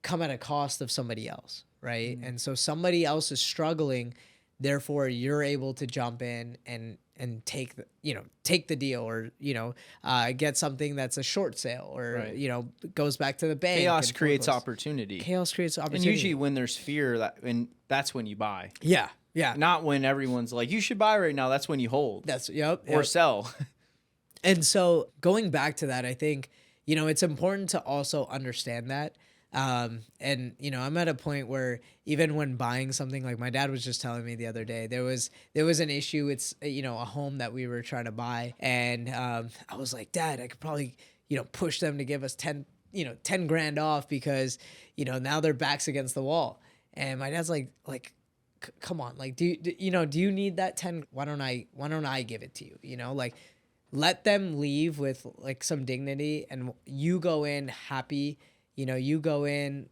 come at a cost of somebody else, right? And so somebody else is struggling, therefore you're able to jump in and take the deal, or get something that's a short sale, or goes back to the bank. Chaos creates opportunity. Chaos creates opportunity. And usually when there's fear, that's when you buy. Yeah. Not when everyone's like, you should buy right now. That's when you hold. Or sell. And so going back to that, I think it's important to also understand that. And I'm at a point where even when buying something, like my dad was just telling me the other day, there was an issue. It's, a home that we were trying to buy. And, I was like, Dad, I could probably, push them to give us 10 grand off because, now their back's against the wall. And my dad's like, come on, like, do you need that 10? Why don't I give it to you? Like, let them leave with like some dignity, and you go in happy. You go in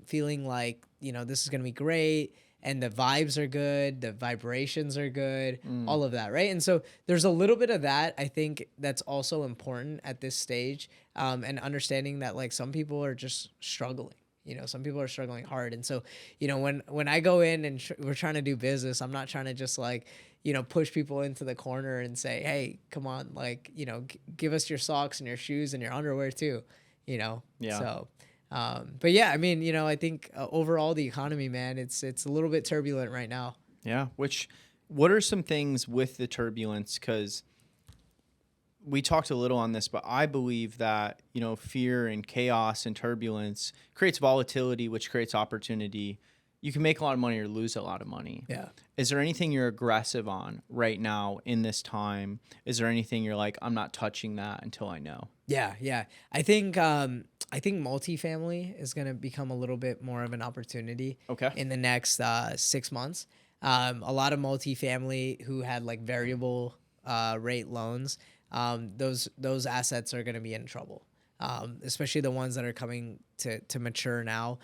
feeling like, this is going to be great, and the vibes are good, the vibrations are good, all of that, right? And so there's a little bit of that, I think, that's also important at this stage, and understanding that, like, some people are just struggling. Some people are struggling hard. And so, when I go in and we're trying to do business, I'm not trying to just like, push people into the corner and say, hey, come on, like, give us your socks and your shoes and your underwear too. Yeah. So, but yeah, I mean, I think overall the economy, man, it's a little bit turbulent right now. Yeah. What are some things with the turbulence? 'Cause we talked a little on this, but I believe that, fear and chaos and turbulence creates volatility, which creates opportunity. You can make a lot of money or lose a lot of money. Yeah. Is there anything you're aggressive on right now in this time? Is there anything you're like, I'm not touching that until I know? Yeah. I think multifamily is going to become a little bit more of an opportunity in the next 6 months. A lot of multifamily who had like variable rate loans, those assets are going to be in trouble, especially the ones that are coming to mature now.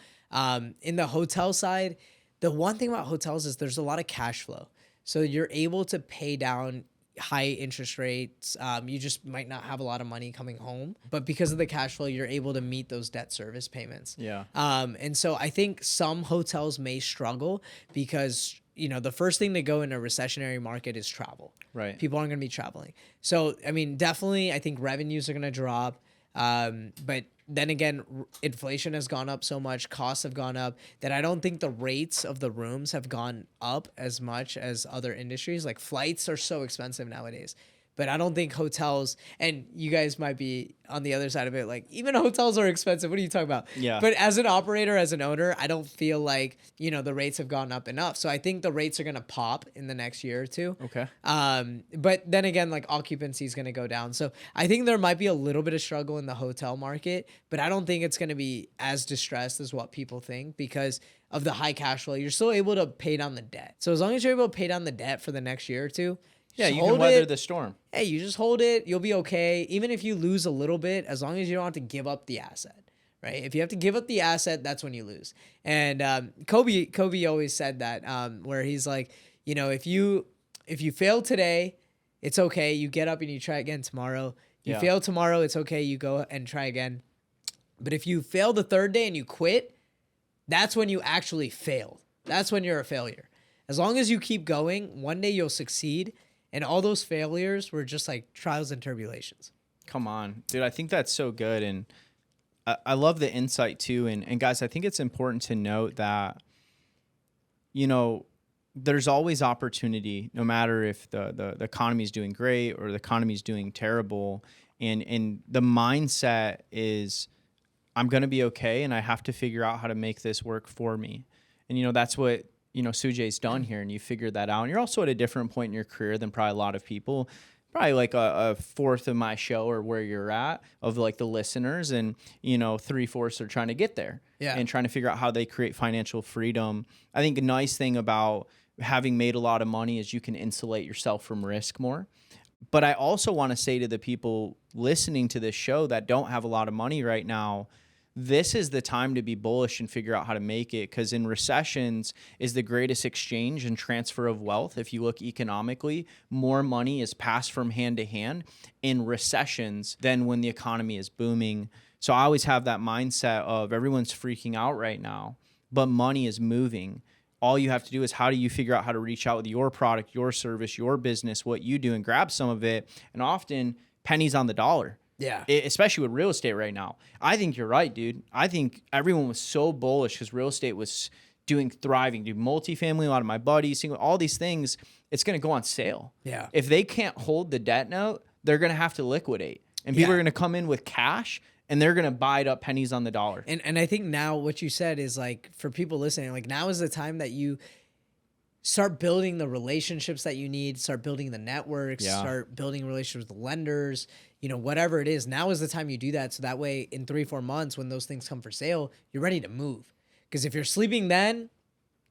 In the hotel side, the one thing about hotels is there's a lot of cash flow. So you're able to pay down high interest rates. You just might not have a lot of money coming home, but because of the cash flow, you're able to meet those debt service payments. Yeah. And so I think some hotels may struggle because, the first thing to go in a recessionary market is travel. Right. People aren't going to be traveling. So, I mean, definitely, I think revenues are going to drop. But then again, inflation has gone up so much, costs have gone up, that I don't think the rates of the rooms have gone up as much as other industries. Like flights are so expensive nowadays. But I don't think hotels, and you guys might be on the other side of it, like even hotels are expensive. What are you talking about? Yeah. But as an operator, as an owner, I don't feel like, the rates have gone up enough. So I think the rates are going to pop in the next year or two. Okay. But then again, like occupancy is going to go down. So I think there might be a little bit of struggle in the hotel market, but I don't think it's going to be as distressed as what people think because of the high cash flow. You're still able to pay down the debt. So as long as you're able to pay down the debt for the next year or two, yeah, you can weather the storm. Hey, you just hold it. You'll be okay. Even if you lose a little bit, as long as you don't have to give up the asset, right? If you have to give up the asset, that's when you lose. And Kobe always said that, where he's like, if you fail today, it's okay. You get up and you try again tomorrow. You fail tomorrow, it's okay. You go and try again. But if you fail the third day and you quit, that's when you actually failed. That's when you're a failure. As long as you keep going, one day you'll succeed. And all those failures were just like trials and tribulations. Come on, dude. I think that's so good. And I love the insight too. And guys, I think it's important to note that, there's always opportunity, no matter if the economy is doing great or the economy is doing terrible. And the mindset is, I'm going to be okay. And I have to figure out how to make this work for me. And, that's what, Sujay's done here, and you figured that out. And you're also at a different point in your career than probably a lot of people, probably like a fourth of my show or where you're at of like the listeners, and 3/4 are trying to get there and trying to figure out how they create financial freedom. I think a nice thing about having made a lot of money is you can insulate yourself from risk more. But I also want to say to the people listening to this show that don't have a lot of money right now, this is the time to be bullish and figure out how to make it, because in recessions is the greatest exchange and transfer of wealth. If you look economically, more money is passed from hand to hand in recessions than when the economy is booming. So I always have that mindset of everyone's freaking out right now, but money is moving. All you have to do is how do you figure out how to reach out with your product, your service, your business, what you do, and grab some of it. And often pennies on the dollar. Yeah. Especially with real estate right now. I think you're right, dude. I think everyone was so bullish because real estate was thriving. Dude, multifamily, a lot of my buddies, single, all these things, it's going to go on sale. Yeah. If they can't hold the debt note, they're going to have to liquidate. And people are going to come in with cash and they're going to buy it up pennies on the dollar. And I think now what you said is like, for people listening, like now is the time that you start building the relationships that you need, start building the networks, start building relationships with the lenders, whatever it is. Now is the time you do that. So that way in 3-4 months, when those things come for sale, you're ready to move. Because if you're sleeping then,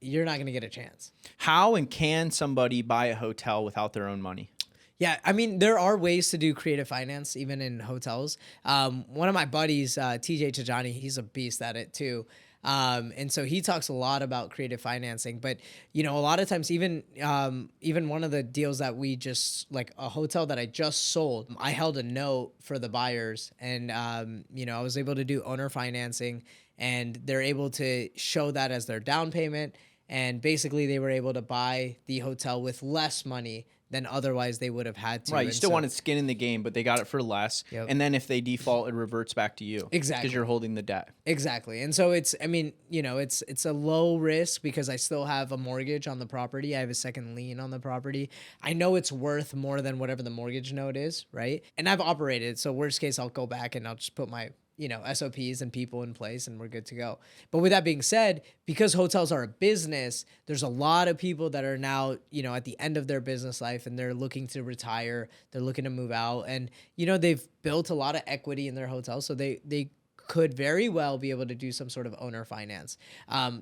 you're not going to get a chance. How and can somebody buy a hotel without their own money? Yeah, I mean, there are ways to do creative finance, even in hotels. One of my buddies, TJ Tajani, he's a beast at it too. And so he talks a lot about creative financing, but a lot of times, even one of the deals that we just, like a hotel that I just sold, I held a note for the buyers, and I was able to do owner financing, and they're able to show that as their down payment. And basically they were able to buy the hotel with less money than otherwise they would have had to. Right. You And still so- wanted skin in the game, but they got it for less. Yep. And then if they default, it reverts back to you. Exactly. Because you're holding the debt. Exactly. And so it's, I mean, you know, it's a low risk because I still have a mortgage on the property. I have a second lien on the property. I know it's worth more than whatever the mortgage note is, right? And I've operated. So worst case, I'll go back and I'll just put my, you know, SOPs and people in place and we're good to go. But with that being said, because hotels are a business, there's a lot of people that are now, you know, at the end of their business life and they're looking to retire, they're looking to move out, and, you know, they've built a lot of equity in their hotel. So they could very well be able to do some sort of owner finance.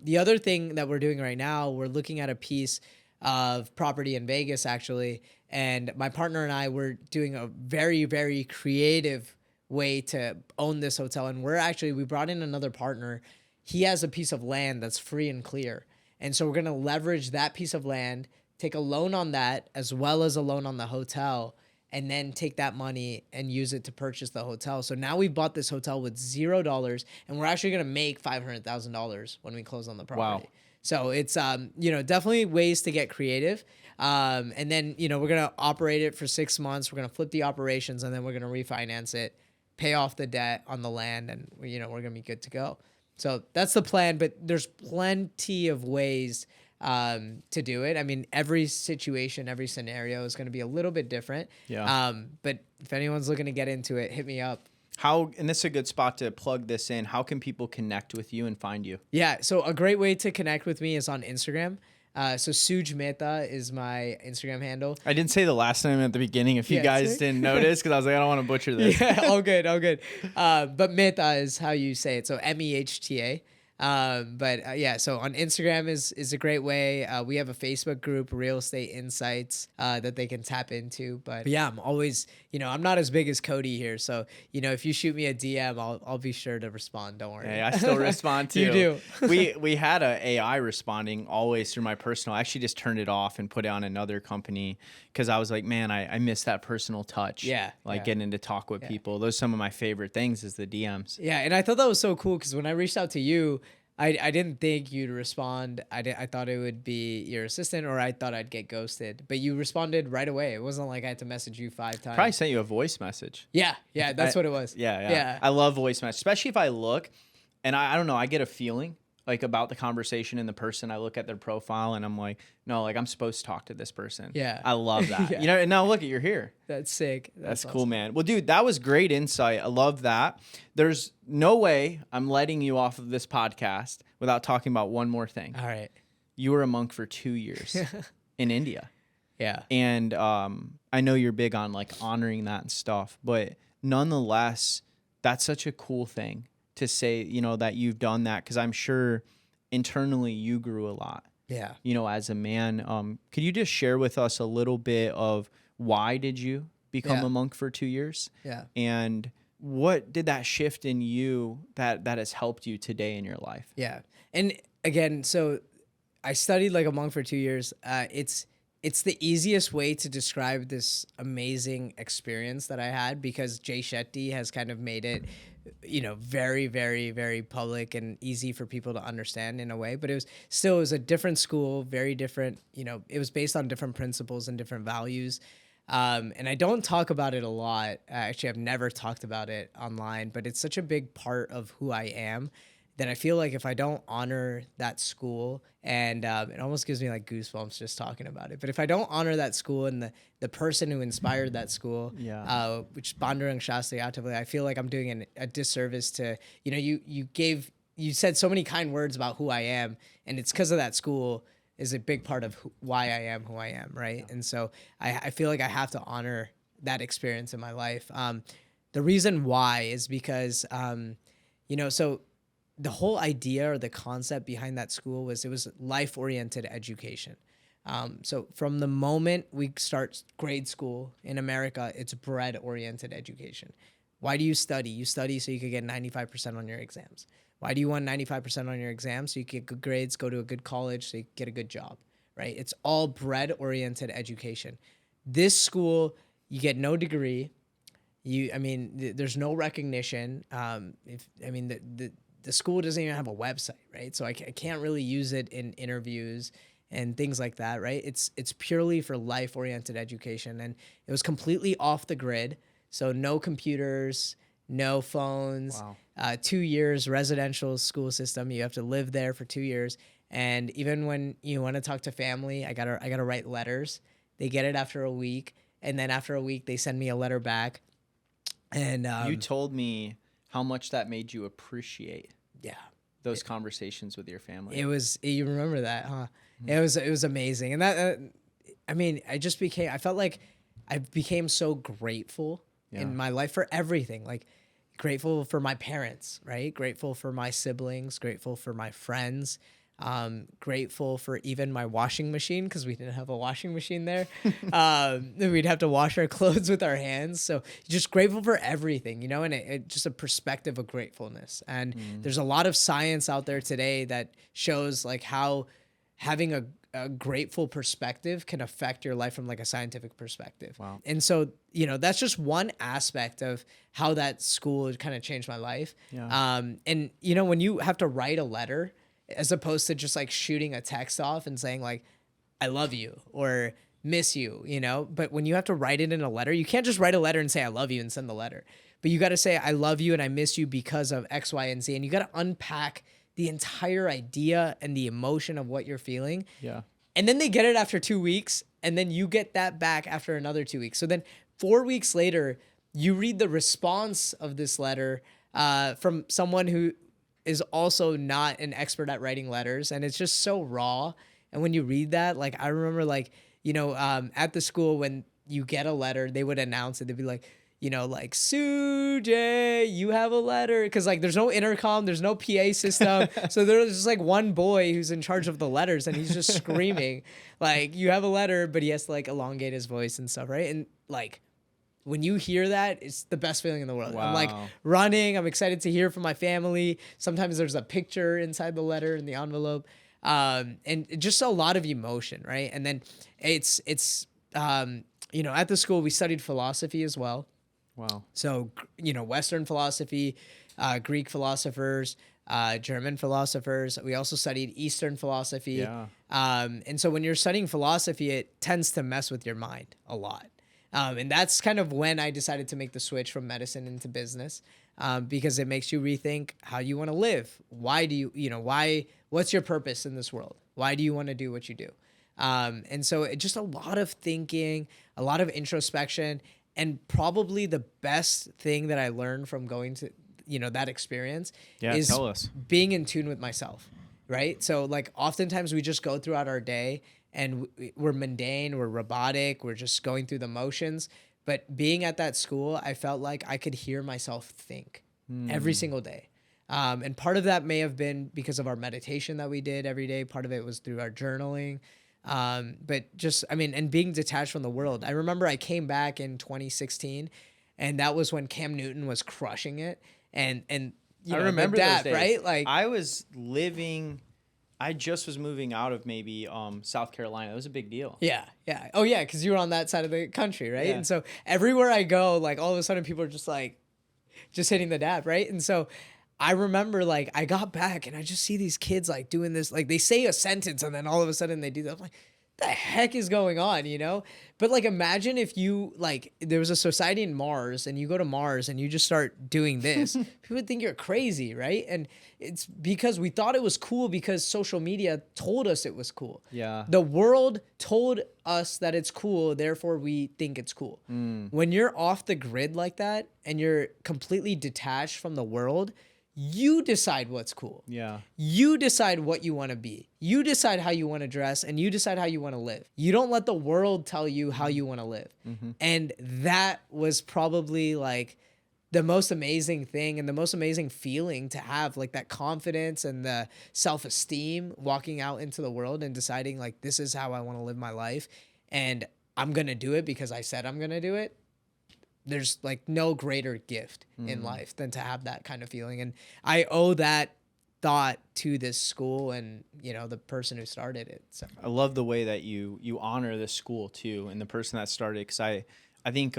The other thing that we're doing right now, we're looking at a piece of property in Vegas actually, and my partner and I were doing a very, very creative way to own this hotel. And we brought in another partner. He has a piece of land that's free and clear. And so we're going to leverage that piece of land, take a loan on that as well as a loan on the hotel, and then take that money and use it to purchase the hotel. So now we've bought this hotel with $0 and we're actually going to make $500,000 when we close on the property. Wow. So it's, you know, definitely ways to get creative. And then, you know, we're going to operate it for 6 months. We're going to flip the operations and then we're going to refinance it, pay off the debt on the land, and, you know, we're going to be good to go. So that's the plan, but there's plenty of ways to do it. I mean, every situation, every scenario is going to be a little bit different. Yeah. But if anyone's looking to get into it, hit me up. And this is a good spot to plug this in. How can people connect with you and find you? Yeah. So a great way to connect with me is on Instagram. So Sujay Mehta is my Instagram handle. I didn't say the last name at the beginning if you guys didn't notice, because I was like, I don't want to butcher this. Yeah, all good. But Mehta is how you say it. So Mehta. Yeah, so on Instagram is a great way. We have a Facebook group, Real Estate Insights, that they can tap into. But yeah, I'm always, you know, I'm not as big as Cody here. So, you know, if you shoot me a DM, I'll be sure to respond. Don't worry. Hey, I still respond too. You do. We had a AI responding always through my personal. I actually just turned it off and put it on another company because I was like, man, I miss that personal touch. Yeah. Getting to talk with people. Those are some of my favorite things is the DMs. Yeah, and I thought that was so cool because when I reached out to you, I didn't think you'd respond. I thought it would be your assistant, or I thought I'd get ghosted. But you responded right away. It wasn't like I had to message you 5 times. Probably sent you a voice message. Yeah, that's what it was. Yeah. I love voice messages, especially if I look and I don't know, I get a feeling like about the conversation and the person. I look at their profile and I'm like, no, like I'm supposed to talk to this person. Yeah. I love that. Yeah. You know, and now look at you're here. That's sick. That's awesome. cool, man. Well, dude, that was great insight. I love that. There's no way I'm letting you off of this podcast without talking about one more thing. All right. You were a monk for 2 years in India. Yeah. And I know you're big on like honoring that and stuff, but nonetheless, that's such a cool thing to say, you know, that you've done that, because I'm sure internally you grew a lot. Yeah. You know, as a man, could you just share with us a little bit of why did you become a monk for 2 years? Yeah. And what did that shift in you that has helped you today in your life? Yeah. And again, so I studied like a monk for 2 years. It's the easiest way to describe this amazing experience that I had, because Jay Shetty has kind of made it, you know, very, very, very public and easy for people to understand in a way. But it was a different school, very different, you know, it was based on different principles and different values. And I don't talk about it a lot. Actually, I've never talked about it online, but it's such a big part of who I am that I feel like if I don't honor that school, and it almost gives me like goosebumps just talking about it, but if I don't honor that school and the person who inspired that school, which is Bandurang Shastri Atavale, I feel like I'm doing a disservice to, you know, you said so many kind words about who I am, and it's because of that school is a big part of why I am who I am, right? Yeah. And so I feel like I have to honor that experience in my life. The reason why is because, you know, so the whole idea or the concept behind that school was it was life-oriented education. So from the moment we start grade school in America, it's bread-oriented education. Why do you study? You study so you could get 95% on your exams. Why do you want 95% on your exams? So you get good grades, go to a good college, so you get a good job, right? It's all bread-oriented education. This school, you get no degree. There's no recognition. The school doesn't even have a website, right? So I can't really use it in interviews and things like that, right? It's purely for life-oriented education, and it was completely off the grid. So no computers, no phones. Wow. 2 years residential school system. You have to live there for 2 years. And even when you want to talk to family, I gotta write letters. They get it after a week, and then after a week, they send me a letter back. And You told me how much that made you appreciate yeah, those conversations with your family. it was. You remember that, huh? It was amazing, and that. I mean, I felt like I became so grateful in my life for everything. Like grateful for my parents, right? Grateful for my siblings. Grateful for my friends. Grateful for even my washing machine, because we didn't have a washing machine there. We'd have to wash our clothes with our hands. So just grateful for everything, you know, and it just a perspective of gratefulness. And there's a lot of science out there today that shows like how having a grateful perspective can affect your life from like a scientific perspective. Wow. And so, you know, that's just one aspect of how that school kind of changed my life. Yeah. And you know, when you have to write a letter, as opposed to just like shooting a text off and saying like, I love you or miss you, you know, but when you have to write it in a letter, you can't just write a letter and say, I love you and send the letter, but you got to say, I love you and I miss you because of X, Y, and Z. And you got to unpack the entire idea and the emotion of what you're feeling. Yeah. And then they get it after 2 weeks, and then you get that back after another 2 weeks. So then 4 weeks later, you read the response of this letter from someone who is also not an expert at writing letters, and it's just so raw. And when you read that, like I remember, like, you know, at the school when you get a letter, they would announce it. They'd be like, you know, like, Sujay, you have a letter, because like there's no intercom, there's no PA system, so there's just like one boy who's in charge of the letters, and he's just screaming like, you have a letter, but he has to like elongate his voice and stuff, right? And like, when you hear that, it's the best feeling in the world. Wow. I'm like running. I'm excited to hear from my family. Sometimes there's a picture inside the letter in the envelope, and just a lot of emotion, right? And then it's you know, at the school we studied philosophy as well. Wow. So, you know, Western philosophy, Greek philosophers, German philosophers. We also studied Eastern philosophy. Yeah. And so when you're studying philosophy, it tends to mess with your mind a lot. And that's kind of when I decided to make the switch from medicine into business, because it makes you rethink how you want to live. Why do what's your purpose in this world? Why do you want to do what you do? And so it just a lot of thinking, a lot of introspection, and probably the best thing that I learned from going to, you know, that experience is tell us. being in tune with myself, right? So like oftentimes we just go throughout our day and we're mundane, we're robotic, we're just going through the motions. But being at that school, I felt like I could hear myself think every single day. And part of that may have been because of our meditation that we did every day. Part of it was through our journaling. But just, I mean, and being detached from the world. I remember I came back in 2016, and that was when Cam Newton was crushing it. And you I know, remember that, those days. right? Like I just was moving out of maybe South Carolina. It was a big deal. Yeah. Oh yeah, because you were on that side of the country, right? Yeah. And so everywhere I go, like all of a sudden people are just like, just hitting the dab, right? And so I remember like I got back and I just see these kids like doing this, like they say a sentence and then all of a sudden they do that. I'm like, the heck is going on, you know? But like imagine if you like there was a society in Mars and you go to Mars and you just start doing this. People would think you're crazy, right? And it's because we thought it was cool because social media told us it was cool. Yeah. The world told us that it's cool, therefore we think it's cool. When you're off the grid like that and you're completely detached from the world, you decide what's cool. Yeah. You decide what you want to be. You decide how you want to dress, and you decide how you want to live. You don't let the world tell you how you want to live. And that was probably like the most amazing thing and the most amazing feeling to have, like that confidence and the self-esteem walking out into the world and deciding like, this is how I want to live my life. And I'm going to do it because I said I'm going to do it. There's like no greater gift in life than to have that kind of feeling. And I owe that thought to this school and, you know, the person who started it. So I love the way that you honor this school too and the person that started it, because I think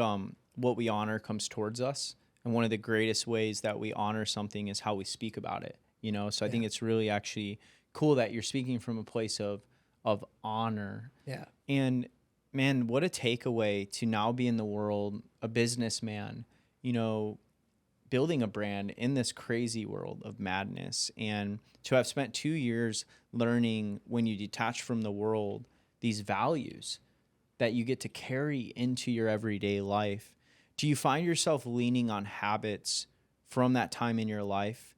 what we honor comes towards us. And one of the greatest ways that we honor something is how we speak about it, you know? So I think it's really actually cool that you're speaking from a place of of honor. Yeah. And man, what a takeaway to now be in the world, a businessman, building a brand in this crazy world of madness, and to have spent 2 years learning when you detach from the world these values that you get to carry into your everyday life. Do you find yourself leaning on habits from that time in your life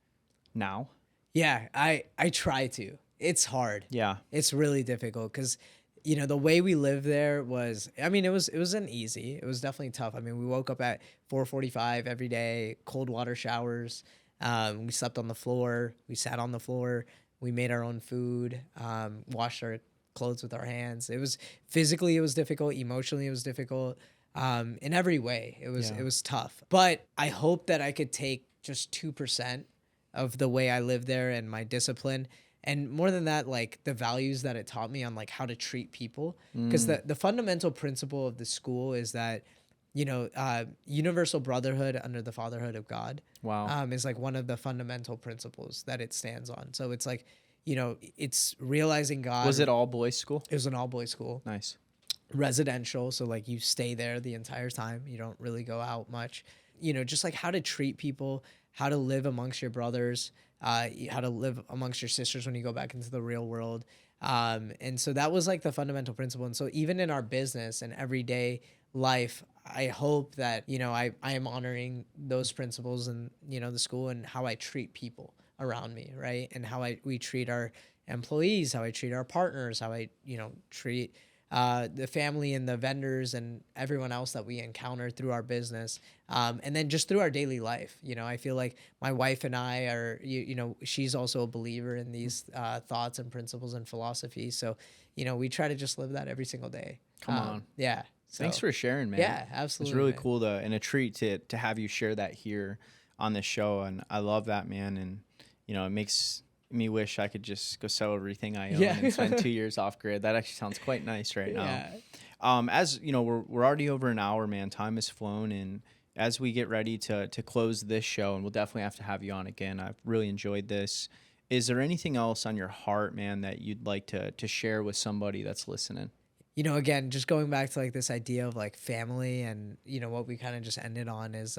now? Yeah, I try to. It's hard. Yeah. It's really difficult because, the way we lived there was, it wasn't easy. It was definitely tough. We woke up at 4:45 every day, cold water showers. We slept on the floor. We sat on the floor. We made our own food, washed our clothes with our hands. It was difficult. Emotionally, it was difficult. In every way, it was tough. But I hope that I could take just 2% of the way I lived there and my discipline. And more than that, like the values that it taught me on like how to treat people. Because the fundamental principle of the school is that, universal brotherhood under the fatherhood of God. Wow. Is like one of the fundamental principles that it stands on. So it's like, it's realizing God. Was it all boys school? It was an all boys school. Nice. Residential. So like you stay there the entire time. You don't really go out much. Just like how to treat people, how to live amongst your brothers, how to live amongst your sisters when you go back into the real world. And so that was like the fundamental principle. And so even in our business and everyday life, I hope that, I am honoring those principles in, the school and how I treat people around me, right? And how we treat our employees, how I treat our partners, how I, treat the family and the vendors and everyone else that we encounter through our business. And then just through our daily life, I feel like my wife and I are, she's also a believer in these thoughts and principles and philosophy. So, we try to just live that every single day. Come on. Yeah. So, thanks for sharing, man. Yeah, absolutely. It's really cool and a treat to have you share that here on this show. And I love that, man. And, it makes me wish I could just go sell everything I own and spend 2 years off grid. That actually sounds quite nice right now. As we're already over an hour, man. Time has flown, and as we get ready to close this show, and we'll definitely have to have you on again. I've really enjoyed this. Is there anything else on your heart, man, that you'd like to share with somebody that's listening? Again, just going back to like this idea of like family and, what we kind of just ended on is,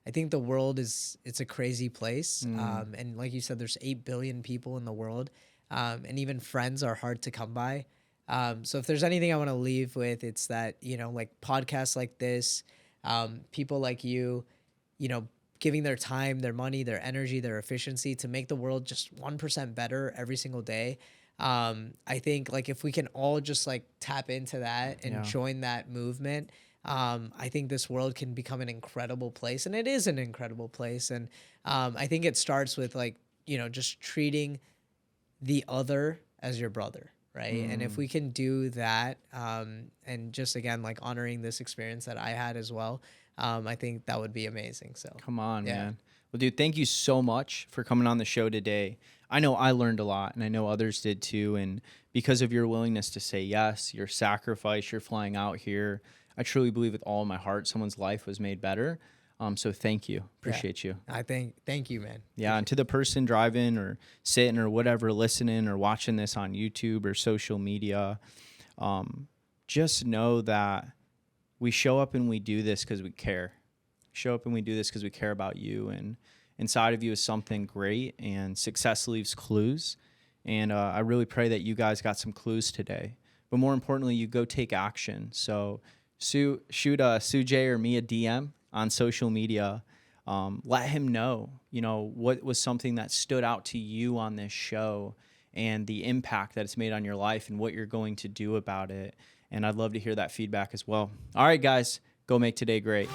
I think the world it's a crazy place. And like you said, there's 8 billion people in the world. And even friends are hard to come by. So if there's anything I want to leave with, it's that, like podcasts like this, people like you, giving their time, their money, their energy, their efficiency to make the world just 1% better every single day. I think like if we can all just like tap into that and join that movement, I think this world can become an incredible place, and it is an incredible place. And I think it starts with like, just treating the other as your brother, right? And if we can do that, and just again, like honoring this experience that I had as well, I think that would be amazing. So come on, man. Well, dude, thank you so much for coming on the show today. I know I learned a lot, and I know others did too. And because of your willingness to say yes, your sacrifice, your flying out here, I truly believe with all my heart someone's life was made better. So thank you. Appreciate you. Thank you, man. Yeah, and to the person driving or sitting or whatever, listening or watching this on YouTube or social media, just know that we show up and we do this because we care. Show up and we do this because we care about you. And inside of you is something great, and success leaves clues. And I really pray that you guys got some clues today. But more importantly, you go take action. So shoot Sujay or me a DM on social media. Let him know, what was something that stood out to you on this show and the impact that it's made on your life and what you're going to do about it. And I'd love to hear that feedback as well. All right, guys, go make today great.